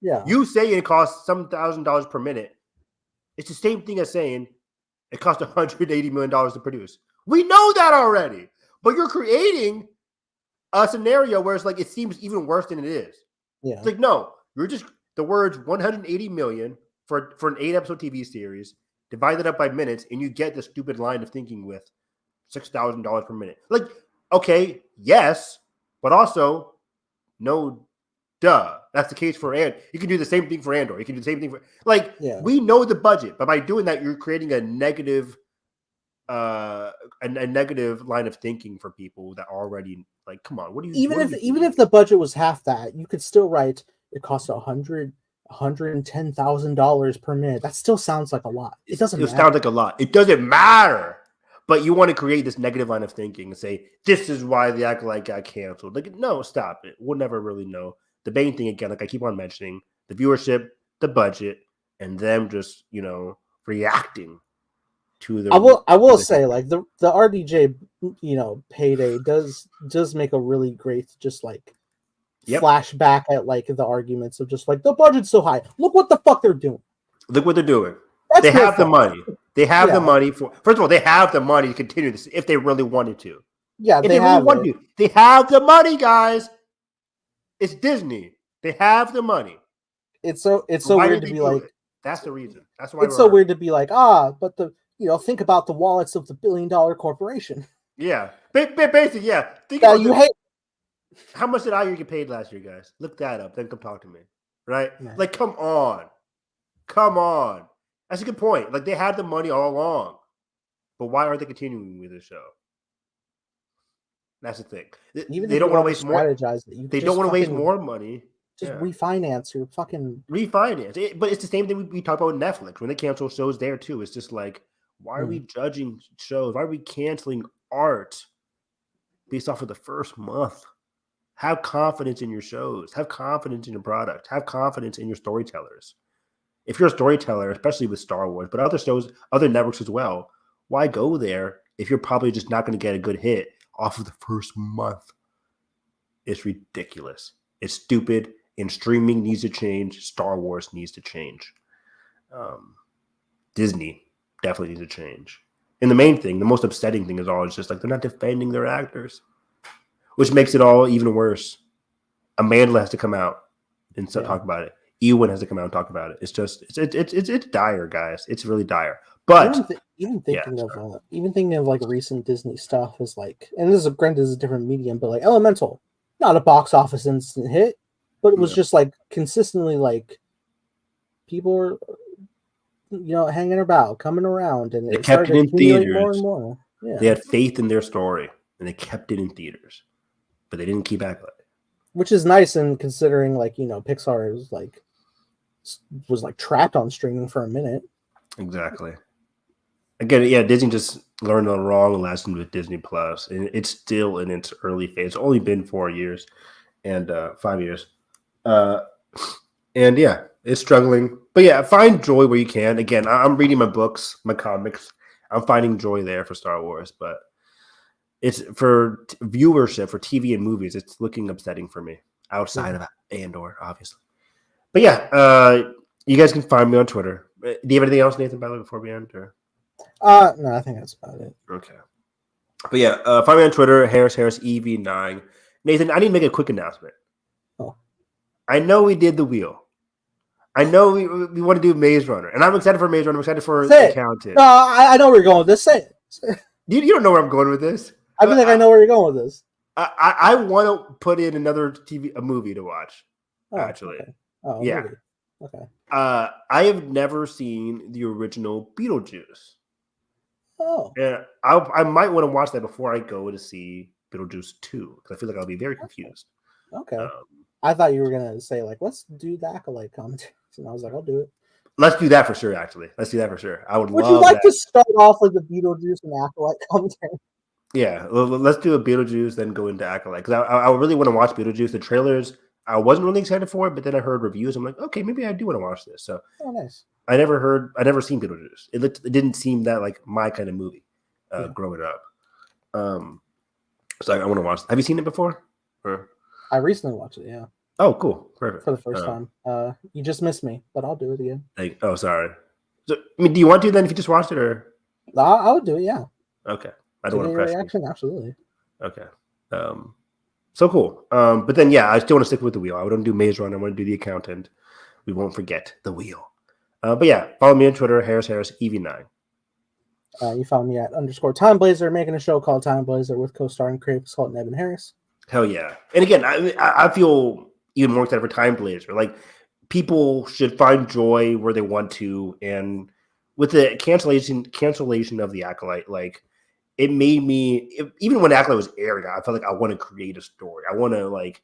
Yeah. You say it costs some $1,000 per minute. It's the same thing as saying it costs $180 million to produce. We know that already. But you're creating a scenario where it's like it seems even worse than it is. Yeah. It's like, no, you're just the words 180 million for an 8-episode TV series, divide it up by minutes, and you get the stupid line of thinking with $6,000 per minute. Like, okay, yes, but also no, duh. That's the case for Andor. You can do the same thing for Andor. You can do the same thing for we know the budget, but by doing that, you're creating a negative negative line of thinking for people that already like, come on, what do you even if the budget was half that, you could still write it costs $110,000 per minute. That still sounds like a lot. It doesn't matter. Sounds like a lot. It doesn't matter. But you want to create this negative line of thinking and say, this is why the Acolyte got canceled. Like, no, stop it. We'll never really know. The main thing, again, like I keep on mentioning, the viewership, the budget, and them just, reacting to the. I will say, like the RDJ, payday does make a really great just like flashback at like the arguments of just like the budget's so high. Look what the fuck they're doing. Look what they're doing. They have the money. They have the money for. First of all, they have the money to continue this if they really wanted to. Yeah, if they really want to. They have the money, guys. It's Disney. They have the money. It's so weird to be like. That's the reason. That's why it's so weird to be like, but think about the wallets of the billion-dollar corporation. Yeah, basically, yeah. Think about you hate. How much did I get paid last year, guys? Look that up. Then come talk to me, right? Man. Like, come on. That's a good point. Like, they had the money all along, but why aren't they continuing with the show? That's the thing. They don't want to waste more. They don't want to waste more money. Just refinance your fucking refinance. But it's the same thing we talk about with Netflix when they cancel shows there too. It's just like, why are we judging shows? Why are we canceling art based off of the first month? Have confidence in your shows. Have confidence in your product. Have confidence in your storytellers. If you're a storyteller, especially with Star Wars, but other shows, other networks as well, why go there if you're probably just not going to get a good hit off of the first month? It's ridiculous. It's stupid. And streaming needs to change. Star Wars needs to change. Disney definitely needs to change. And the main thing, the most upsetting thing is always just like they're not defending their actors, which makes it all even worse. Amanda has to come out and talk about it. Ewan has to come out and talk about it. It's just it's dire, guys. It's really dire. But even thinking of like recent Disney stuff is like, and this is granted is a different medium, but like Elemental, not a box office instant hit, but it was just like consistently like people were hanging about, coming around, and they kept it in theaters more and more. Yeah. They had faith in their story and they kept it in theaters, but they didn't keep Acolyte, which is nice. And considering like Pixar was trapped on streaming for a minute. Exactly. Again, yeah, Disney just learned the wrong lesson with Disney Plus, and it's still in its early phase. It's only been 4 years and 5 years. And yeah, it's struggling. But yeah, find joy where you can. Again, I'm reading my books, my comics. I'm finding joy there for Star Wars, but it's for viewership for TV and movies. It's looking upsetting for me outside of Andor, obviously. But yeah, you guys can find me on Twitter. Do you have anything else, Nathan, by the way, before we end? Or? No, I think that's about it. Okay. But yeah, find me on Twitter, Harris EV9. Nathan, I need to make a quick announcement. Oh. I know we did the wheel. I know we want to do Maze Runner, and I'm excited for Maze Runner. I'm excited for Accountant. No, I know where you're going with this. Say it. You don't know where I'm going with this. I feel like I know where you're going with this. I want to put in another movie to watch. Actually, okay. Oh, yeah. movie. Okay. I have never seen the original Beetlejuice. Oh. And I might want to watch that before I go to see Beetlejuice 2 because I feel like I'll be very confused. Okay. I thought you were gonna say like, let's do the Acolyte commentaries, and I was like, I'll do it. Let's do that for sure. Actually, let's do that for sure. I would. Would love you like that. to start off with the Beetlejuice and Acolyte commentary? Yeah, let's do a Beetlejuice, then go into Acolyte because I really want to watch Beetlejuice. The trailers, I wasn't really excited for it, but then I heard reviews. I'm like, okay, maybe I do want to watch this. So, nice. I never seen Beetlejuice. It didn't seem that like my kind of movie growing up. So I want to watch. Have you seen it before? Or? I recently watched it. Yeah. Oh, cool, perfect. For the first time. You just missed me, but I'll do it again. Oh, sorry. So, I mean, do you want to then if you just watched it or? I would do it. Yeah. Okay. I don't want to pressure reaction. Absolutely. Okay. So cool. But then, yeah, I still want to stick with the wheel. I wouldn't do Maze Runner. I want to do the Accountant. We won't forget the wheel. But yeah, follow me on Twitter, Harris EV9. You follow me at _TimeBlazer, making a show called Time Blazer with co-starring creative consultant Evan Harris. Hell yeah. And again, I feel even more excited for Time Blazer. Like, people should find joy where they want to. And with the cancellation of the Acolyte, like, it made me, even when Acolyte was airing, I felt like I want to create a story. I want to, like,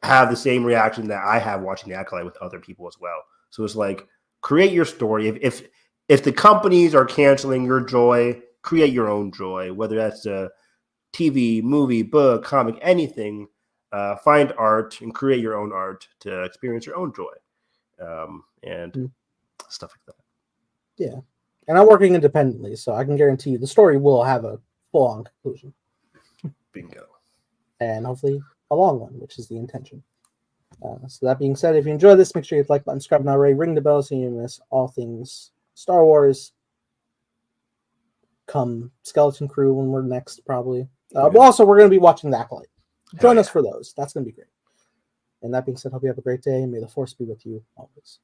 have the same reaction that I have watching the Acolyte with other people as well. So it's like, create your story. If the companies are canceling your joy, create your own joy, whether that's a TV, movie, book, comic, anything. Find art and create your own art to experience your own joy and stuff like that. Yeah. And I'm working independently, so I can guarantee you the story will have a full-on conclusion. Bingo. And hopefully a long one, which is the intention. So that being said, if you enjoy this, make sure you hit the like button, subscribe not already, ring the bell so you miss all things Star Wars. Come Skeleton Crew when we're next, probably. But also, we're going to be watching the Acolyte. Join us for those. That's going to be great. And that being said, hope you have a great day, and may the Force be with you always.